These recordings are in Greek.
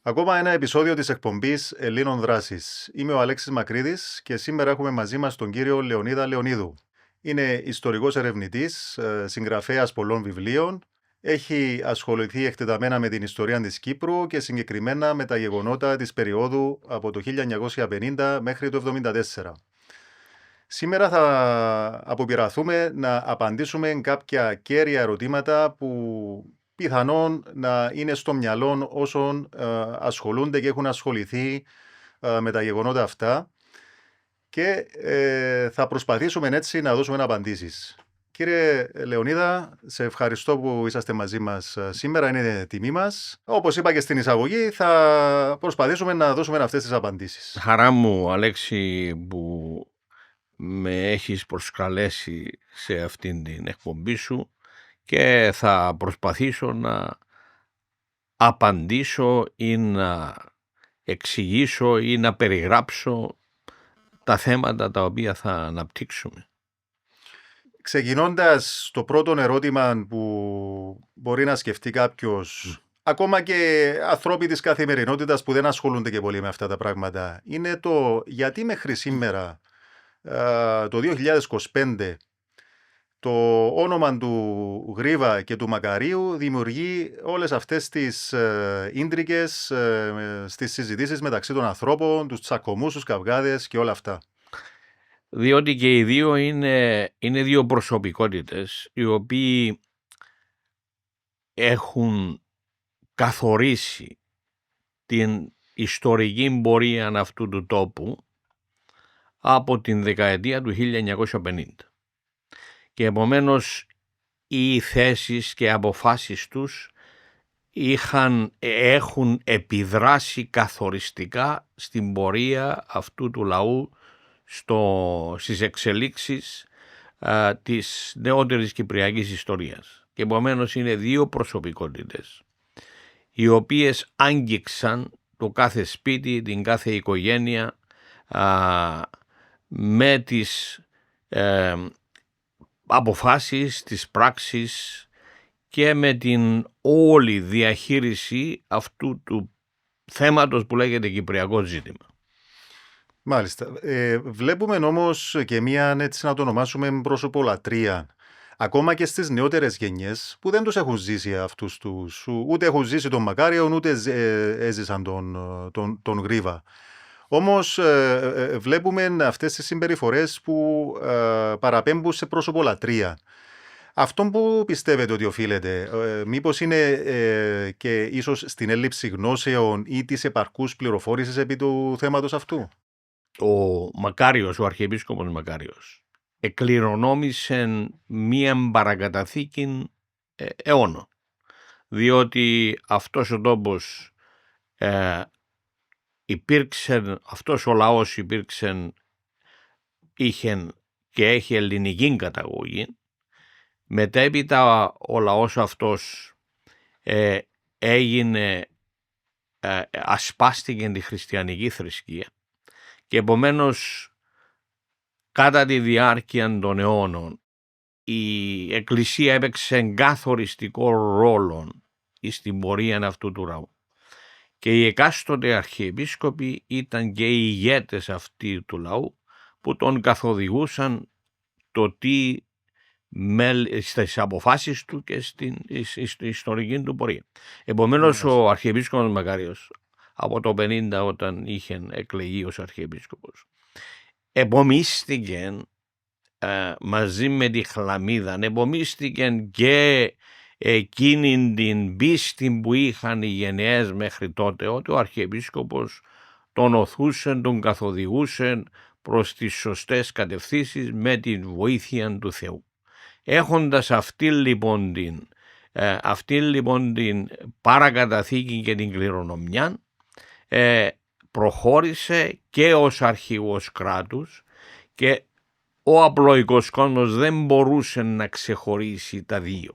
Ακόμα ένα επεισόδιο της εκπομπής Ελλήνων Δράσης. Είμαι ο Αλέξης Μακρύδης και σήμερα έχουμε μαζί μας τον κύριο Λεωνίδα Λεωνίδου. Είναι ιστορικός ερευνητής, συγγραφέας πολλών βιβλίων. Έχει ασχοληθεί εκτεταμένα με την ιστορία της Κύπρου και συγκεκριμένα με τα γεγονότα της περίοδου από το 1950 μέχρι το 1974. Σήμερα θα αποπειραθούμε να απαντήσουμε κάποια κέρια ερωτήματα που πιθανόν να είναι στο μυαλό όσων ασχολούνται και έχουν ασχοληθεί με τα γεγονότα αυτά και θα προσπαθήσουμε έτσι να δώσουμε απαντήσεις. Κύριε Λεωνίδα, σε ευχαριστώ που είσαστε μαζί μας σήμερα, είναι τιμή μας. Όπως είπα και στην εισαγωγή, θα προσπαθήσουμε να δώσουμε αυτές τις απαντήσεις. Χαρά μου, Αλέξη, που με έχεις προσκαλέσει σε αυτήν την εκπομπή σου και θα προσπαθήσω να απαντήσω ή να εξηγήσω ή να περιγράψω τα θέματα τα οποία θα αναπτύξουμε. Ξεκινώντας το πρώτο ερώτημα που μπορεί να σκεφτεί κάποιος, ακόμα και ανθρώποι της καθημερινότητας που δεν ασχολούνται και πολύ με αυτά τα πράγματα, είναι το γιατί μέχρι σήμερα, το 2025, το όνομα του Γρίβα και του Μακαρίου δημιουργεί όλες αυτές τις ίντρικες στις συζητήσεις μεταξύ των ανθρώπων, τους τσακωμούς, τους καυγάδες και όλα αυτά. Διότι και οι δύο είναι δύο προσωπικότητες οι οποίοι έχουν καθορίσει την ιστορική πορεία αυτού του τόπου από την δεκαετία του 1950. Και επομένως οι θέσεις και αποφάσεις τους έχουν επιδράσει καθοριστικά στην πορεία αυτού του λαού στις εξελίξεις της νεότερης κυπριακής ιστορίας. Και επομένως είναι δύο προσωπικότητες οι οποίες άγγιξαν το κάθε σπίτι, την κάθε οικογένεια με τις αποφάσεις, τις πράξεις και με την όλη διαχείριση αυτού του θέματος που λέγεται κυπριακό ζήτημα. Μάλιστα. Βλέπουμε όμως και μία, έτσι να το ονομάσουμε, πρόσωπολατρία. Ακόμα και στις νεότερες γενιές που δεν τους έχουν ζήσει αυτούς τους, ούτε έχουν ζήσει τον Μακάριο, ούτε έζησαν τον Γρίβα. Όμως βλέπουμε αυτές τις συμπεριφορές που παραπέμπουν σε πρόσωπολατρία. Αυτό που πιστεύετε ότι οφείλεται, μήπως είναι και ίσως στην έλλειψη γνώσεων ή της επαρκούς πληροφόρησης επί του θέματος αυτού? Ο Μακάριος, ο Αρχιεπίσκοπος Μακάριος, εκκληρονόμησε μία παρακαταθήκη αιώνων, διότι αυτός ο τόπος αυτός ο λαός είχε και έχει ελληνική καταγωγή. Μετέπειτα ο λαός αυτός ασπάστηκε τη χριστιανική θρησκεία και επομένως κατά τη διάρκεια των αιώνων η Εκκλησία έπαιξε καθοριστικό ρόλο στην πορεία αυτού του λαού. Και οι εκάστοτε αρχιεπίσκοποι ήταν και οι ηγέτες αυτοί του λαού που τον καθοδηγούσαν το τι στις αποφάσεις του και στην ιστορική του πορεία. Επομένως ο Αρχιεπίσκοπος Μακάριος από το 50 όταν είχε εκλεγεί ως Αρχιεπίσκοπος επομίστηκε μαζί με τη Χλαμίδα, επομίστηκε και εκείνη την πίστη που είχαν οι γενιές μέχρι τότε, ότι ο Αρχιεπίσκοπος τον οθούσε, τον καθοδηγούσε προς τις σωστές κατευθύνσεις με τη βοήθεια του Θεού. Έχοντας αυτή λοιπόν την παρακαταθήκη και την κληρονομιά, προχώρησε και ως αρχηγός κράτους και ο απλοϊκός κόσμος δεν μπορούσε να ξεχωρίσει τα δύο.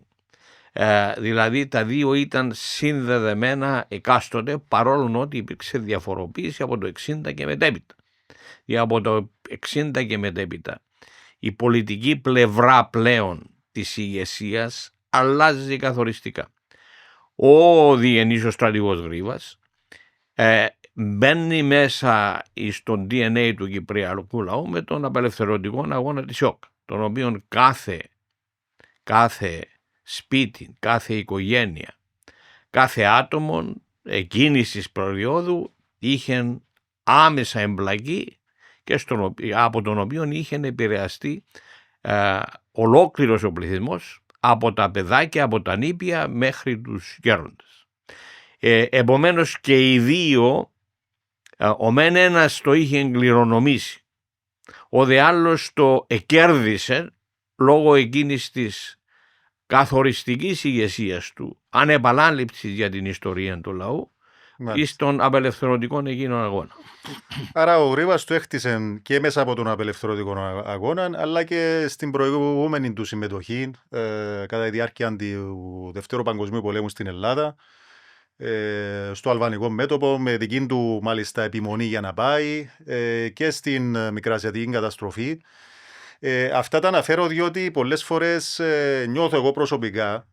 Δηλαδή τα δύο ήταν συνδεδεμένα εκάστοτε, παρόλο ότι υπήρξε διαφοροποίηση από το 60 και μετέπειτα. Από το 60 και μετέπειτα η πολιτική πλευρά πλέον της ηγεσίας αλλάζει καθοριστικά. Ο Διγενής ο στρατηγός Γρίβας μπαίνει μέσα στο DNA του κυπριακού λαού με τον απελευθερωτικό αγώνα της ΕΟΚ, τον οποίο κάθε σπίτι, κάθε οικογένεια, κάθε άτομο εκείνης της περίοδου είχε άμεσα εμπλακεί και από τον οποίο είχε επηρεαστεί ολόκληρος ο πληθυσμός, από τα παιδάκια, από τα νήπια μέχρι τους γέροντες. Επομένως και οι δύο, ο μεν ένας το είχε κληρονομήσει, ο δε άλλος το εκέρδισε λόγω εκείνης της καθοριστικής ηγεσίας του, ανεπανάληψης για την ιστορία του λαού ή στον απελευθερωτικό εκείνον αγώνα. Άρα ο Γρήβας το έχτισε και μέσα από τον απελευθερωτικό αγώνα, αλλά και στην προηγούμενη του συμμετοχή κατά τη διάρκεια του Δευτέρου Παγκοσμίου Πολέμου στην Ελλάδα, στο αλβανικό μέτωπο, με δική του μάλιστα επιμονή για να πάει, και στην Μικρασιατική καταστροφή. Αυτά τα αναφέρω διότι πολλές φορές νιώθω εγώ προσωπικά,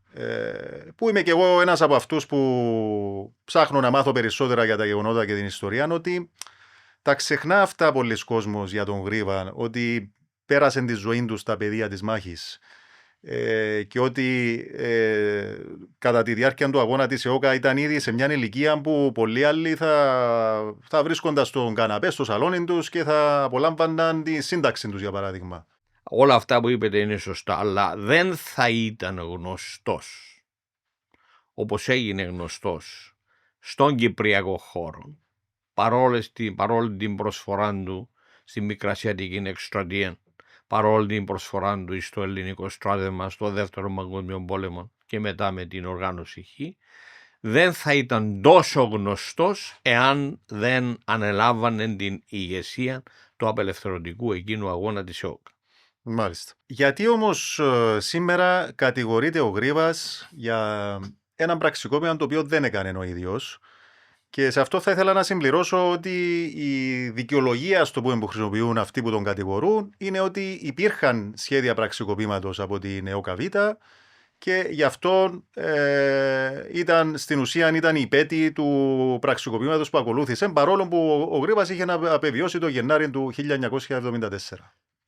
που είμαι και εγώ ένας από αυτούς που ψάχνω να μάθω περισσότερα για τα γεγονότα και την ιστορία, ότι τα ξεχνά αυτά πολλοί κόσμος για τον Γρήβα, ότι πέρασε τη ζωή του στα πεδία της μάχης, και ότι κατά τη διάρκεια του αγώνα της ΕΟΚΑ ήταν ήδη σε μια ηλικία που πολλοί άλλοι θα βρίσκονταν στον καναπέ, στο σαλόνι τους και θα απολάμβαναν τη σύνταξη τους, για παράδειγμα. Όλα αυτά που είπετε είναι σωστά, αλλά δεν θα ήταν γνωστός όπως έγινε γνωστός στον κυπριακό χώρο, παρόλη την προσφορά του στη Μικρασιατική εκστρατεία, παρόλη την προσφορά του στο ελληνικό στράτευμα στο Δεύτερο Παγκόσμιο Πόλεμο και μετά με την οργάνωση Χ, δεν θα ήταν τόσο γνωστός εάν δεν ανελάβανε την ηγεσία του απελευθερωτικού εκείνου αγώνα της ΕΟΚ. Μάλιστα. Γιατί όμως σήμερα κατηγορείται ο Γρήβας για ένα πραξικόπημα το οποίο δεν έκανε ο ίδιος, και σε αυτό θα ήθελα να συμπληρώσω ότι η δικαιολογία στο που χρησιμοποιούν αυτοί που τον κατηγορούν είναι ότι υπήρχαν σχέδια πραξικοπήματος από την ΕΟΚΑΒ και γι' αυτό στην ουσία ήταν η υπέτη του πραξικοπήματος που ακολούθησε, παρόλο που ο Γρήβας είχε απεβιώσει το Γενάρη του 1974.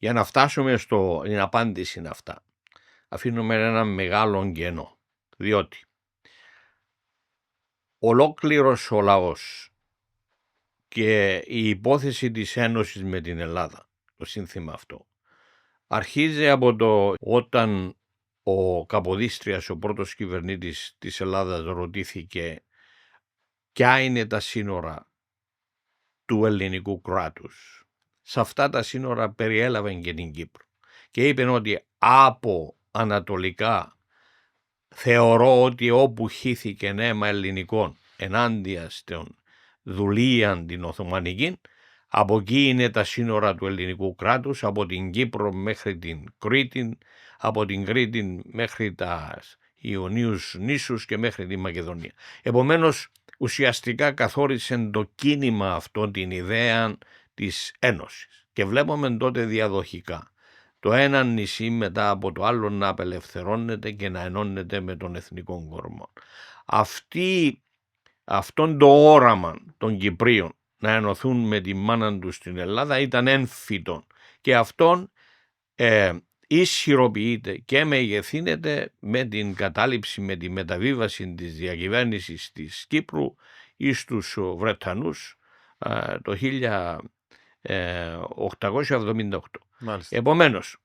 Για να φτάσουμε στην απάντηση είναι αυτά, αφήνουμε ένα μεγάλο κενό, διότι ολόκληρος ο λαός και η υπόθεση της Ένωσης με την Ελλάδα, το σύνθημα αυτό, αρχίζει από όταν ο Καποδίστριας, ο πρώτος κυβερνήτης της Ελλάδας, ρωτήθηκε ποια είναι τα σύνορα του ελληνικού κράτους. Σε αυτά τα σύνορα περιέλαβε και την Κύπρο και είπε ότι από ανατολικά θεωρώ ότι όπου χύθηκε αίμα ελληνικών ενάντια στην δουλεία την Οθωμανική, από εκεί είναι τα σύνορα του ελληνικού κράτους, από την Κύπρο μέχρι την Κρήτη, από την Κρήτη μέχρι τα Ιωνίους νήσους και μέχρι τη Μακεδονία. Επομένως, ουσιαστικά καθόρισε το κίνημα αυτό την ιδέα της Ένωσης και βλέπουμε τότε διαδοχικά το ένα νησί μετά από το άλλο να απελευθερώνεται και να ενώνεται με τον εθνικό κορμό. Αυτόν το όραμα των Κυπρίων να ενωθούν με τη μάνα τους στην Ελλάδα ήταν έμφυτο και αυτόν ισχυροποιείται και μεγεθύνεται με την κατάληψη, με τη μεταβίβαση της διακυβέρνησης της Κύπρου εις τους Βρετανούς το 1878. Μάλιστα. Επομένως,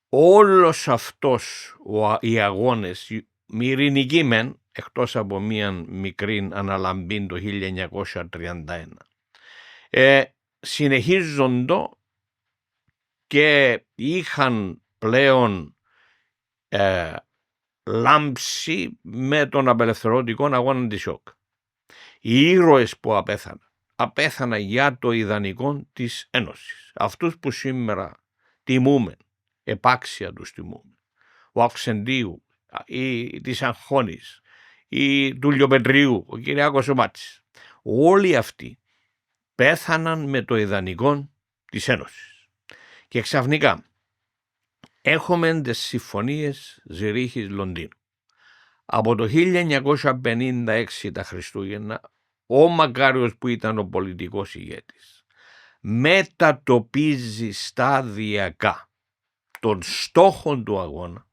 όλος αυτός οι αγώνες, ειρηνικοί μεν, εκτός από μία μικρή αναλαμπή το 1931, συνεχίζονται και είχαν πλέον λάμψει με τον απελευθερωτικό αγώνα της ΕΟΚ. Οι ήρωες που απέθαναν για το ιδανικό της Ένωσης. Αυτούς που σήμερα τιμούμε, επάξια τους τιμούμε. Ο Αυξεντίου ή της Αγχώνης ή του Λιοπετρίου, ο Κυριάκος ο Μάτσης. Όλοι αυτοί πέθαναν με το ιδανικό της Ένωσης. Και ξαφνικά έχουμε τις συμφωνίες Ζηρίχης Λονδίνου. Από το 1956 τα Χριστούγεννα ο Μακάριος που ήταν ο πολιτικός ηγέτης μετατοπίζει σταδιακά των στόχων του αγώνα,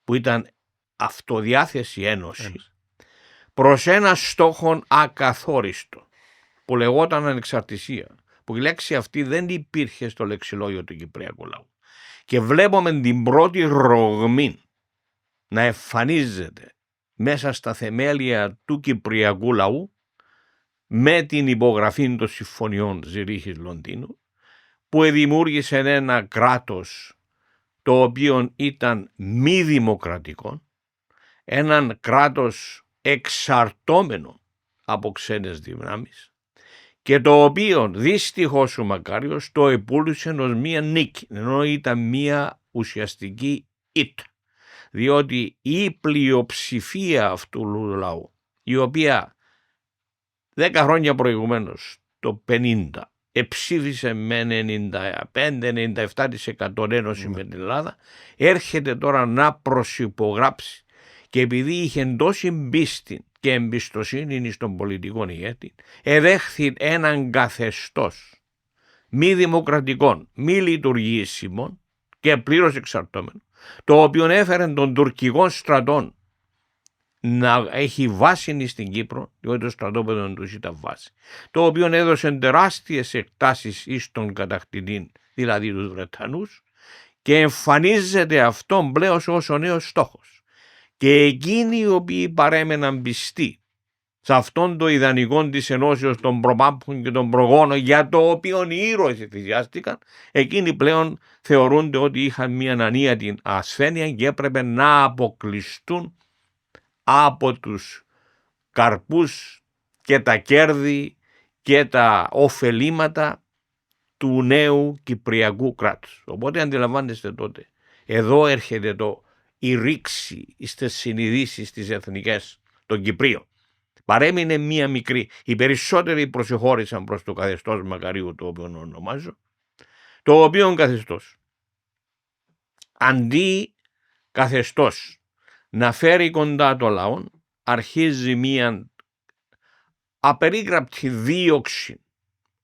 που ήταν αυτοδιάθεση ένωση, προς ένα στόχο ακαθόριστο που λεγόταν ανεξαρτησία, που η λέξη αυτή δεν υπήρχε στο λεξιλόγιο του Κυπριακού λαού. Και βλέπουμε την πρώτη ρογμή να εμφανίζεται μέσα στα θεμέλια του Κυπριακού λαού με την υπογραφή των συμφωνιών Ζηρίχης Λονδίνου, που δημιούργησε ένα κράτος το οποίο ήταν μη δημοκρατικό, έναν κράτος εξαρτώμενο από ξένες δυνάμεις, και το οποίο δυστυχώς ο Μακάριος το επούλησε ως μία νίκη, ενώ ήταν μία ουσιαστική ήττα, διότι η πλειοψηφία αυτού του λαού, η οποία 10 χρόνια προηγουμένως, το 50, εψήφισε με 95-97% ένωση με την Ελλάδα, έρχεται τώρα να προσυπογράψει, και επειδή είχε τόση πίστη και εμπιστοσύνη στον πολιτικό ηγέτη, εδέχθη έναν καθεστώς μη δημοκρατικών, μη λειτουργήσιμων και πλήρως εξαρτώμενο, το οποίο έφερε των τουρκικών στρατών να έχει βάση στην Κύπρο, διότι το στρατόπεδο τους ήταν βάση, το οποίο έδωσε τεράστιες εκτάσεις εις τον κατακτητή, δηλαδή τους Βρετανούς, και εμφανίζεται αυτόν πλέον ως ο νέος στόχος. Και εκείνοι οι οποίοι παρέμεναν πιστοί σε αυτόν το ιδανικό της ενώσεως των προπάπων και των προγόνων, για το οποίο οι ήρωες θυσιάστηκαν, εκείνοι πλέον θεωρούνται ότι είχαν μια ανίατη ασθένεια και έπρεπε να αποκλειστούν από τους καρπούς και τα κέρδη και τα ωφελήματα του νέου Κυπριακού κράτους. Οπότε αντιλαμβάνεστε τότε, εδώ έρχεται η ρήξη στις συνειδήσεις τις εθνικές των Κυπρίων. Παρέμεινε μία μικρή. Οι περισσότεροι προσεχώρησαν προς το καθεστώς Μακαρίου, το οποίο ονομάζω, το οποίο καθεστώς, αντί καθεστώς να φέρει κοντά το λαό, αρχίζει μία απερίγραπτη δίωξη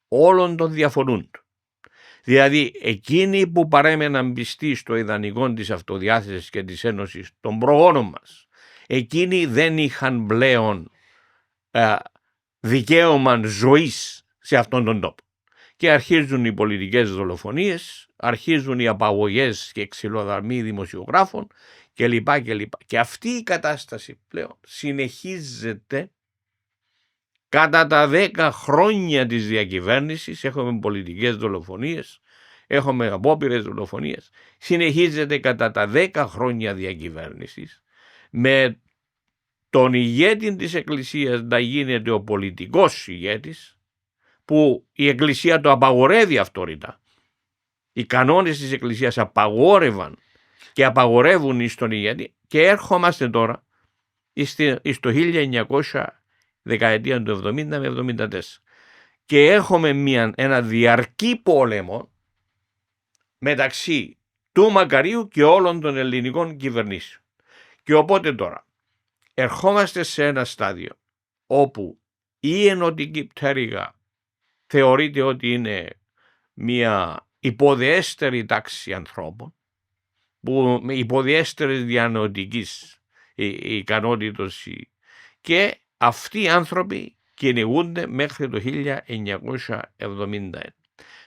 όλων των διαφορούν του. Δηλαδή εκείνοι που παρέμεναν πιστοί στο ιδανικό της αυτοδιάθεσης και της ένωσης των προγόνων μας, εκείνοι δεν είχαν πλέον δικαίωμα ζωής σε αυτόν τον τόπο. Και αρχίζουν οι πολιτικές δολοφονίες, αρχίζουν οι απαγωγές και ξυλοδαρμοί δημοσιογράφων κλπ. Και αυτή η κατάσταση πλέον συνεχίζεται κατά τα 10 χρόνια της διακυβέρνησης. Έχουμε πολιτικές δολοφονίες, έχουμε απόπειρες δολοφονίες. Συνεχίζεται κατά τα 10 χρόνια διακυβέρνησης με τον ηγέτη της Εκκλησίας να γίνεται ο πολιτικός ηγέτης, που η Εκκλησία το απαγορεύει αυτόρυτα. Οι κανόνες της Εκκλησίας απαγόρευαν και απαγορεύουν εις τον ηγέτη, και έρχομαστε τώρα στο 1900, δεκαετία του 70 με 74, και έχουμε ένα διαρκή πόλεμο μεταξύ του Μακαρίου και όλων των ελληνικών κυβερνήσεων. Και οπότε τώρα ερχόμαστε σε ένα στάδιο όπου η ενωτική πτέρυγα θεωρείται ότι είναι μια υποδιέστερη τάξη ανθρώπων, που με υποδιέστερης διανοητικής ικανότητας, και αυτοί οι άνθρωποι κυνηγούνται μέχρι το 1971.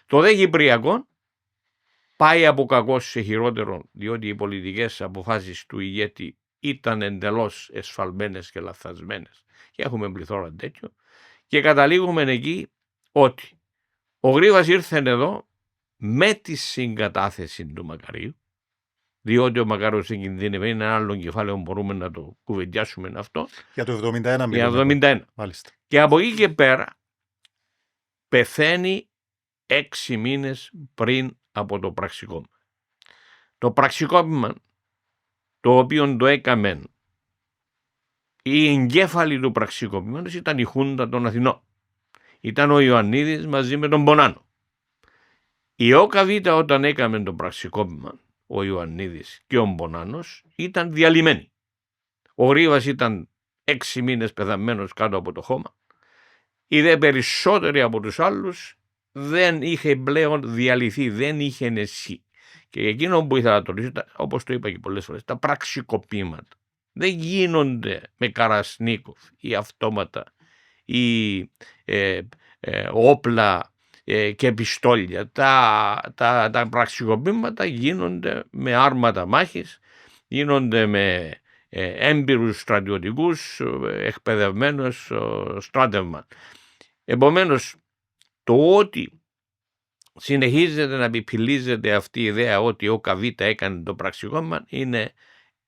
Το δε Κυπριακό πάει από κακό σε χειρότερο, διότι οι πολιτικές αποφάσεις του ηγέτη ήταν εντελώς εσφαλμένες και λαθασμένες, και έχουμε πληθώρα τέτοιο, και καταλήγουμε εκεί ότι ο Γρήβας ήρθε εδώ με τη συγκατάθεση του Μακαρίου, διότι ο Μακάριος κινδύνευε, είναι ένα άλλο κεφάλαιο, μπορούμε να το κουβεντιάσουμε αυτό. Για το 71 Για 71. Μάλιστα. Και από εκεί και πέρα πεθαίνει 6 μήνες πριν από το πραξικόπημα. Το πραξικόπημα, το οποίο το έκαμε, η εγκέφαλη του πραξικόπηματος ήταν η Χούντα των Αθηνών. Ήταν ο Ιωαννίδης μαζί με τον Πονάνο. Η ΟΚΑΒ όταν έκαμε το πραξικόπημα, ο Ιωαννίδης και ο Μπονάνος, ήταν διαλυμένοι. Ο Γρήβας ήταν 6 μήνες πεθαμένος κάτω από το χώμα, Οι δε περισσότεροι από τους άλλους δεν είχε πλέον διαλυθεί, δεν είχε νεσί. Και εκείνο που ήθελα να τονίσω, όπως το είπα και πολλές φορές, τα πραξικοπήματα δεν γίνονται με Καρασνίκοφ ή αυτόματα ή όπλα και πιστόλια. Τα πραξικοπήματα γίνονται με άρματα μάχης, γίνονται με έμπειρους στρατιωτικούς, εκπαιδευμένους στράτευμα. Επομένως, το ότι συνεχίζεται να επιπυλίζεται αυτή η ιδέα ότι ο Καβίτα έκανε το πραξικόπημα είναι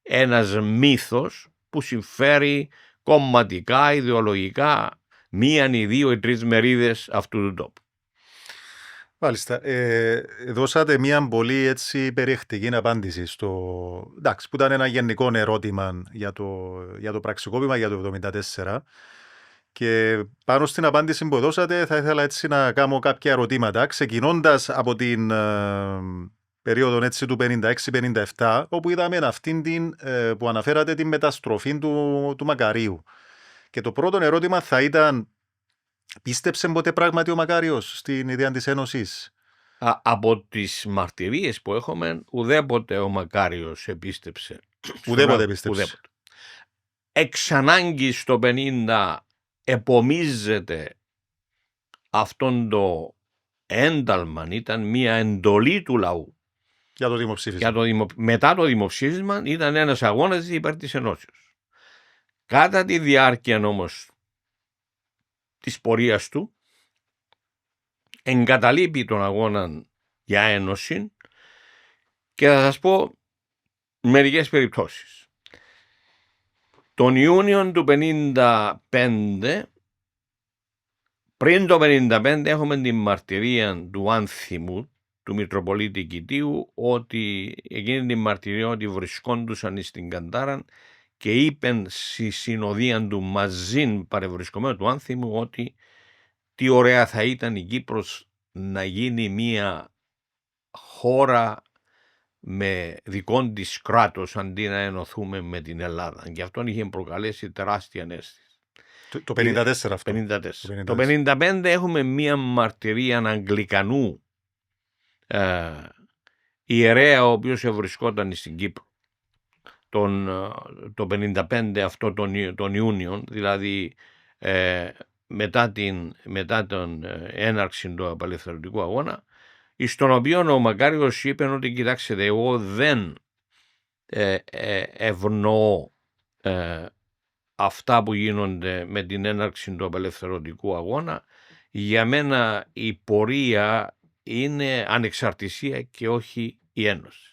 ένας μύθος που συμφέρει κομματικά, ιδεολογικά, μίαν ή δύο ή τρεις μερίδες αυτού του τόπου. Μάλιστα. Δώσατε μια πολύ έτσι περιεκτική απάντηση εντάξει, που ήταν ένα γενικό ερώτημα για το πραξικόπημα για το 1974. Και πάνω στην απάντηση που δώσατε θα ήθελα έτσι να κάνω κάποια ερωτήματα, ξεκινώντας από την περίοδο έτσι του 56-57, όπου είδαμε αυτήν την που αναφέρατε την μεταστροφή του Μακαρίου. Και το πρώτο ερώτημα θα ήταν, πίστεψε ποτέ πράγματι ο Μακάριος στην ιδέα της Ένωσης? Από τις μαρτυρίες που έχουμε, ουδέποτε ο Μακάριος επίστεψε. Ουδέποτε πίστεψε. Εξ ανάγκης το 50 επομίζεται αυτόν το ένταλμα, ήταν μια εντολή του λαού. Για το δημοψήφισμα. Μετά το δημοψήφισμα ήταν ένας αγώνας υπέρ της Ενώσεως. Κατά τη διάρκεια όμως της πορείας του εγκαταλείπει τον αγώνα για ένωση και θα σας πω μερικές περιπτώσεις. Τον Ιούνιο του 1955, πριν το 1955, έχουμε την μαρτυρία του Άνθιμου, του Μητροπολίτη Κητίου, ότι εκείνη την μαρτυρία ότι βρισκόντουσαν στην Καντάρα και είπεν στη συνοδεία του μαζί παρευρισκομένου του Άνθιμου ότι τι ωραία θα ήταν η Κύπρος να γίνει μια χώρα με δικό της κράτος αντί να ενωθούμε με την Ελλάδα. Και αυτόν είχε προκαλέσει τεράστια αίσθηση. Το 1954 αυτό. 54. Το 1955 έχουμε μία μαρτυρία Αγγλικανού ιερέα, ο οποίος ευρισκόταν στην Κύπρο το 1955 αυτό τον Ιούνιο, δηλαδή μετά τον έναρξη του απελευθερωτικού αγώνα, στον οποίο ο Μακάριος είπε ότι κοιτάξτε, εγώ δεν ευνοώ αυτά που γίνονται με την έναρξη του απελευθερωτικού αγώνα. Για μένα η πορεία είναι ανεξαρτησία και όχι η ένωση.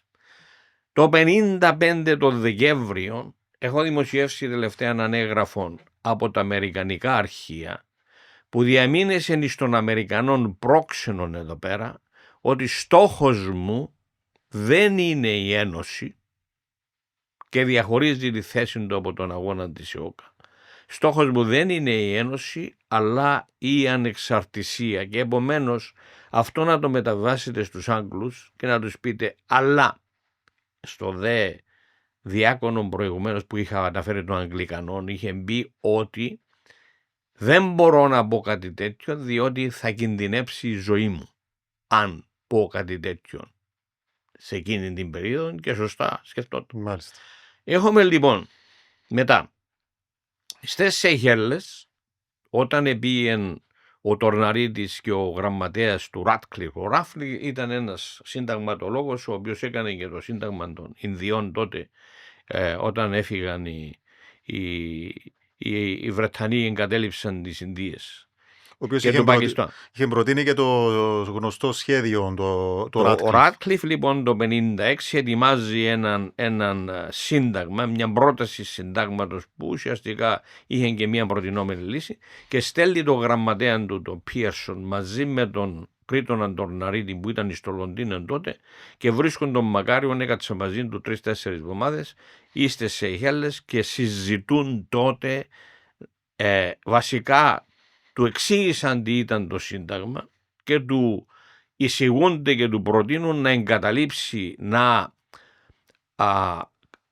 Το 1955 το Δεκέμβριο έχω δημοσιεύσει τελευταία έναν έγγραφο από τα αμερικανικά αρχεία που διαμήνεσαι στον Αμερικανών πρόξενων εδώ πέρα ότι στόχος μου δεν είναι η ένωση και διαχωρίζει τη θέση του από τον αγώνα της ΕΟΚΑ. Στόχος μου δεν είναι η ένωση αλλά η ανεξαρτησία, και επομένως αυτό να το μεταβάσετε στους Άγγλους και να τους πείτε, αλλά στο δε διάκονο προηγουμένως που είχα αναφέρει των Αγγλικανών είχε μπει ότι δεν μπορώ να πω κάτι τέτοιο διότι θα κινδυνεύσει η ζωή μου αν πω κάτι τέτοιο σε εκείνη την περίοδο, και σωστά σκεφτόταν. Μάλιστα. Έχουμε λοιπόν μετά στις Σεϊχέλες, όταν πήγεν ο Τορναρίτης και ο γραμματέας του Ράτκλιφ, ο Ράτκλιφ ήταν ένας συνταγματολόγος ο οποίος έκανε και το σύνταγμα των Ινδιών τότε, όταν έφυγαν οι Βρετανοί εγκατέλειψαν τις Ινδίες. Ο οποίος είχε προτείνει και το γνωστό σχέδιο, το Ράτκλιφ. Ο Ράτκλιφ λοιπόν το 1956 ετοιμάζει έναν σύνταγμα, μια πρόταση συντάγματος που ουσιαστικά είχε και μια προτινόμενη λύση, και στέλνει το γραμματέα του, τον Πίερσον, μαζί με τον Κρήτονα Τορναρίτη που ήταν στο Λονδίνο τότε, και βρίσκουν τον Μακάριον, έκατσε μαζί του 3-4 εβδομάδες στις Σεϊχέλες και συζητούν τότε βασικά. Του εξήγησαν τι ήταν το Σύνταγμα και του εισηγούνται και του προτείνουν να εγκαταλείψει, να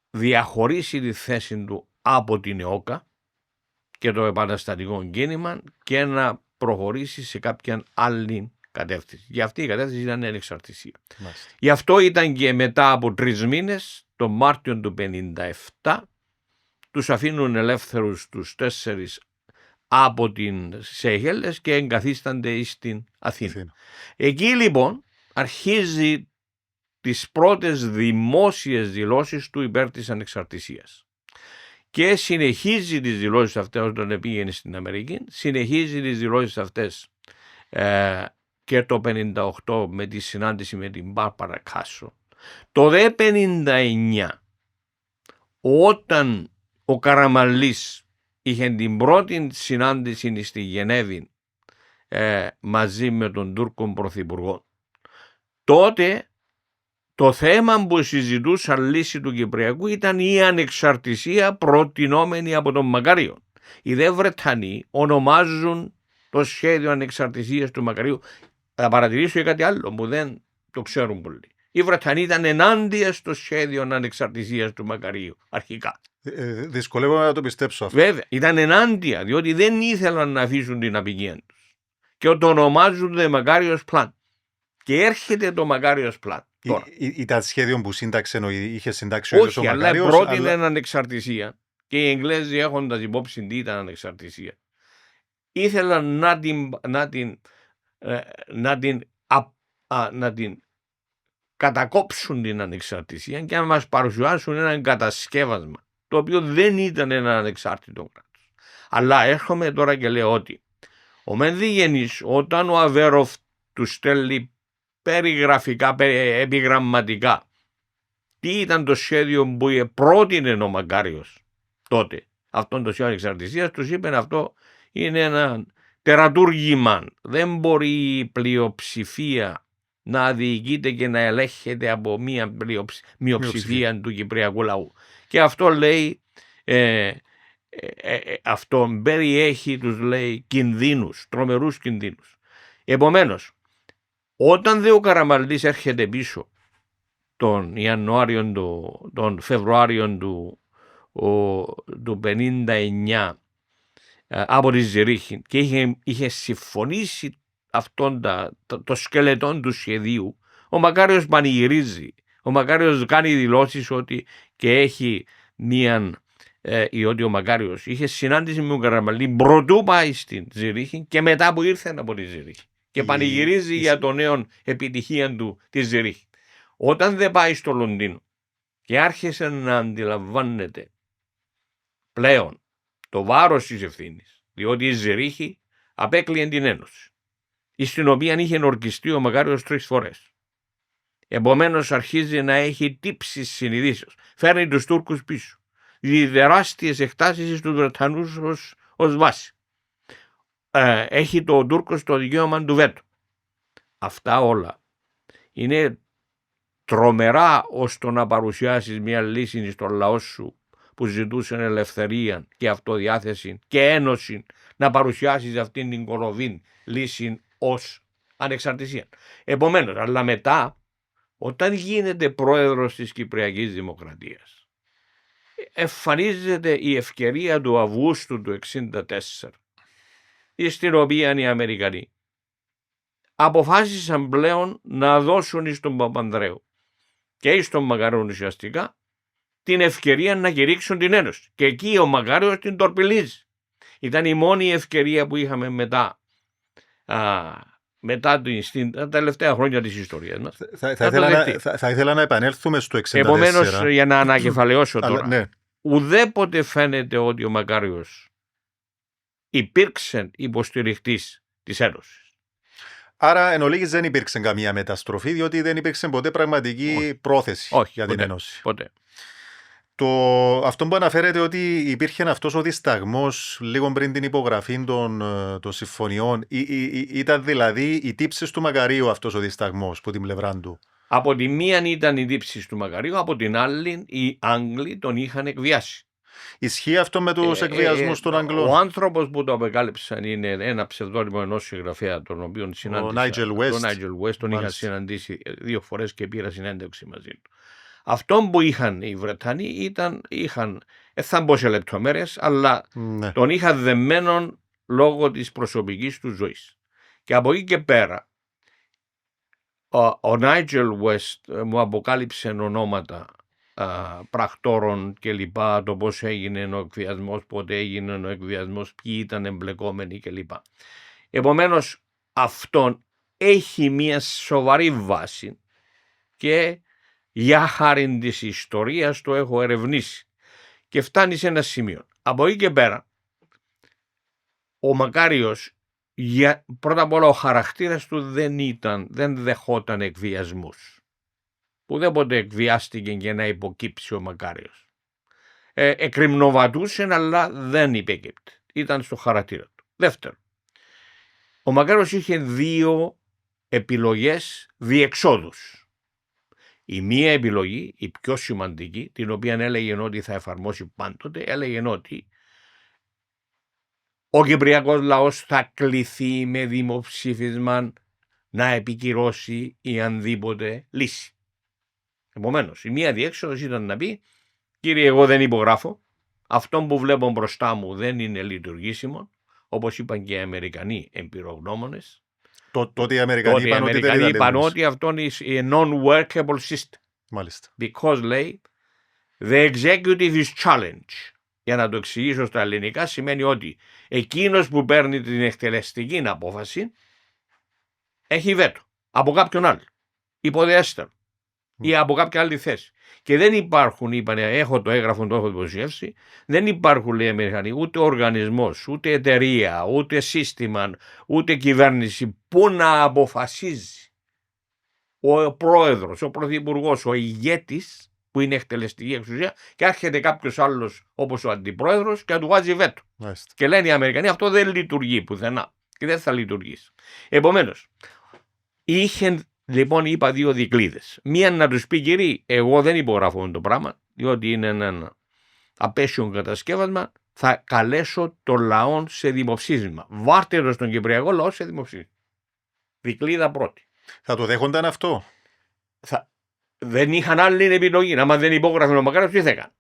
διαχωρίσει τη θέση του από την ΕΟΚΑ και το επαναστατικό κίνημα και να προχωρήσει σε κάποια άλλη κατεύθυνση. Και αυτή η κατεύθυνση ήταν η ανεξαρτησία. Μάλιστα. Γι' αυτό ήταν και μετά από 3 μήνες, τον Μάρτιο του 1957, τους αφήνουν ελεύθερους τους 4 από την Σέγγελες και εγκαθίστανται στην Αθήνα. Εκεί λοιπόν αρχίζει τις πρώτες δημόσιες δηλώσεις του υπέρ της ανεξαρτησίας. Και συνεχίζει τις δηλώσεις αυτές όταν πήγαινε στην Αμερική, συνεχίζει τις δηλώσεις αυτές και το 1958 με τη συνάντηση με την Μπάρμπαρα Κάσο. Το 1959, όταν ο Καραμανλής είχε την πρώτη συνάντηση στη Γενέβη μαζί με τον Τούρκο Πρωθυπουργό, τότε το θέμα που συζητούσαν λύση του Κυπριακού ήταν η ανεξαρτησία προτινόμενη από τον Μακάριο. Οι δε Βρετανοί ονομάζουν το σχέδιο ανεξαρτησίας του Μακαρίου. Θα παρατηρήσω και κάτι άλλο που δεν το ξέρουν πολλοί. Οι Βρετανοί ήταν ενάντια στο σχέδιο ανεξαρτησίας του Μακαρίου αρχικά. Δυσκολεύομαι να το πιστέψω αυτό. Βέβαια, ήταν ενάντια, διότι δεν ήθελαν να αφήσουν την απικία τους. Και το ονομάζουν το Μακάριος Πλάν. Και έρχεται το Μακάριος Πλάν. Ήταν σχέδιο που είχε συντάξει ο ίδιος ο Μακάριος. Όχι, αλλά πρότεινε ανεξαρτησία. Και οι Εγγλέζοι, έχοντας υπόψη τι ήταν ανεξαρτησία, ήθελαν να την κατακόψουν την ανεξαρτησία και να μας παρουσιάσουν ένα κατασκεύασμα, το οποίο δεν ήταν ένα ανεξάρτητο κράτος. Αλλά έρχομαι τώρα και λέω ότι ο Μενδυγενής, όταν ο Αβέροφ του στέλνει περιγραφικά, επιγραμματικά τι ήταν το σχέδιο που πρότεινε ο Μακάριος τότε, αυτόν το σχέδιο ανεξαρτησίας, τους είπε αυτό είναι ένα τερατούργημα. Δεν μπορεί η πλειοψηφία να διοικείται και να ελέγχεται από μία μειοψηφία του κυπριακού λαού. Και αυτό λέει, αυτό περιέχει, τους λέει, κινδύνους, τρομερούς κινδύνους. Επομένως, όταν ο Καραμανλής έρχεται πίσω τον Φεβρουάριο του 1959 από τη Ζηρίχη και είχε συμφωνήσει αυτόν το σκελετόν του σχεδίου, ο Μακάριος πανηγυρίζει. Ο Μακάριος κάνει δηλώσεις ότι και έχει ότι ο Μακάριος είχε συνάντηση με τον Καραμανλή πρωτού πάει στην Ζηρίχη και μετά που ήρθε από τη Ζηρίχη και πανηγυρίζει για το νέο επιτυχία του τη Ζηρίχη. Όταν δεν πάει στο Λονδίνο και άρχισε να αντιλαμβάνεται πλέον το βάρος της ευθύνης, διότι η Ζηρίχη απέκλειε την Ένωση, στην οποία είχε ενορκιστεί ο Μακάριος 3 φορές. Επομένως αρχίζει να έχει τύψεις συνειδήσεως. Φέρνει τους Τούρκους πίσω. Τεράστιες εκτάσεις στους Βρετανούς ως βάση. Έχει το Τούρκος το δικαίωμα του βέτο. Αυτά όλα είναι τρομερά ώστε να παρουσιάσεις μια λύση στον λαό σου που ζητούσαν ελευθερία και αυτοδιάθεση και ένωση, να παρουσιάσεις αυτήν την κοροβή λύση ως ανεξαρτησία. Επομένως, αλλά μετά, όταν γίνεται πρόεδρος της Κυπριακής Δημοκρατίας, εμφανίζεται η ευκαιρία του Αυγούστου του 1964, στην οποία οι Αμερικανοί αποφάσισαν πλέον να δώσουν στον Παπανδρέου και στον Μακάριο ουσιαστικά την ευκαιρία να κηρύξουν την Ένωση. Και εκεί ο Μακάριος την τορπιλίζει. Ήταν η μόνη ευκαιρία που είχαμε μετά τα τελευταία χρόνια της ιστορίας μας. Θα ήθελα να επανέλθουμε στο 1964. Επομένως, για να ανακεφαλαιώσω τώρα, ναι. ουδέποτε φαίνεται ότι ο Μακάριος υπήρξε υποστηριχτής της Ένωσης. Άρα εν ολίγης δεν υπήρξε καμία μεταστροφή, διότι δεν υπήρξε ποτέ πραγματική πρόθεση για την Ένωση. Ποτέ. Αυτό που αναφέρεται ότι υπήρχε αυτός ο δισταγμός λίγο πριν την υπογραφή των συμφωνιών, ήταν δηλαδή οι τύψεις του Μακαρίου αυτός ο δισταγμός από την πλευρά του. Από τη μία ήταν οι τύψεις του Μακαρίου, από την άλλη οι Άγγλοι τον είχαν εκβιάσει. Ισχύει αυτό με τους εκβιασμούς των Αγγλών? Ο άνθρωπος που το απεκάλυψαν είναι ένα ψευδόνυμο ενός συγγραφέα, τον οποίο συνάντησα. Ο Nigel West, τον είχα συναντήσει 2 φορές και πήρα συνέντευξη μαζί του. Αυτό που είχαν οι Βρετανοί είχαν θα μπω σε λεπτομέρειες, αλλά τον είχαν δεμένον λόγω της προσωπικής του ζωής. Και από εκεί και πέρα ο Νάιτζελ West μου αποκάλυψε ονόματα πρακτόρων κλπ. Το πώς έγινε ο εκβιασμός, πότε έγινε ο εκβιασμός, ποιοι ήταν εμπλεκόμενοι κλπ. Επομένως αυτόν έχει μια σοβαρή βάση και για χάριν της ιστορίας το έχω ερευνήσει και φτάνει σε ένα σημείο. Από εκεί και πέρα ο Μακάριος, πρώτα απ' όλα ο χαρακτήρας του δεν δεχόταν εκβιασμούς. Ουδέποτε εκβιάστηκε για να υποκύψει ο Μακάριος. Εκρημνοβατούσε αλλά δεν υπέκυπτε. Ήταν στο χαρακτήρα του. Δεύτερον, ο Μακάριος είχε δύο επιλογές διεξόδους. Η μία επιλογή, η πιο σημαντική, την οποία έλεγε ότι θα εφαρμόσει πάντοτε, έλεγε ότι ο κυπριακός λαός θα κληθεί με δημοψήφισμα να επικυρώσει η ανδήποτε λύση. Επομένως, η μία διέξοδος ήταν να πει, κύριε, εγώ δεν υπογράφω, αυτό που βλέπω μπροστά μου δεν είναι λειτουργήσιμο, όπως είπαν και οι Αμερικανοί εμπειρογνώμονες. Τότε οι Αμερικανοί είπαν ότι αυτό είναι a non-workable system. Μάλιστα. Because, λέει, the executive is challenge. Για να το εξηγήσω στα ελληνικά, σημαίνει ότι εκείνος που παίρνει την εκτελεστική απόφαση έχει βέτο από κάποιον άλλο, υποδεέστερο ή από κάποια άλλη θέση. Και δεν υπάρχουν, είπανε, έχω το έγγραφο, το έχω δημοσιεύσει, δεν υπάρχουν, λέει οι Αμερικανοί, ούτε οργανισμός, ούτε εταιρεία, ούτε σύστημα, ούτε κυβέρνηση που να αποφασίζει ο πρόεδρος, ο πρωθυπουργός, ο ηγέτης, που είναι εκτελεστική εξουσία, και έρχεται κάποιος άλλος όπως ο αντιπρόεδρος και να του βάζει βέτο. Μάλιστα. Και λένε οι Αμερικανοί, αυτό δεν λειτουργεί πουθενά και δεν θα λειτουργήσει. Επομένως, είχε, λοιπόν, είπα δύο δικλείδες. Μία να τους πει, κύριοι, εγώ δεν υπογράφω το πράγμα, διότι είναι ένα απέσιο κατασκεύασμα, θα καλέσω το λαό σε δημοψήφισμα. Βάρτε το στον κυπριακό λαό σε δημοψήφισμα. Δικλείδα πρώτη. Θα το δέχονταν αυτό? Δεν είχαν άλλη επιλογή. Άμα δεν υπόγραφε ο Μακάριος, τι θα έκανε?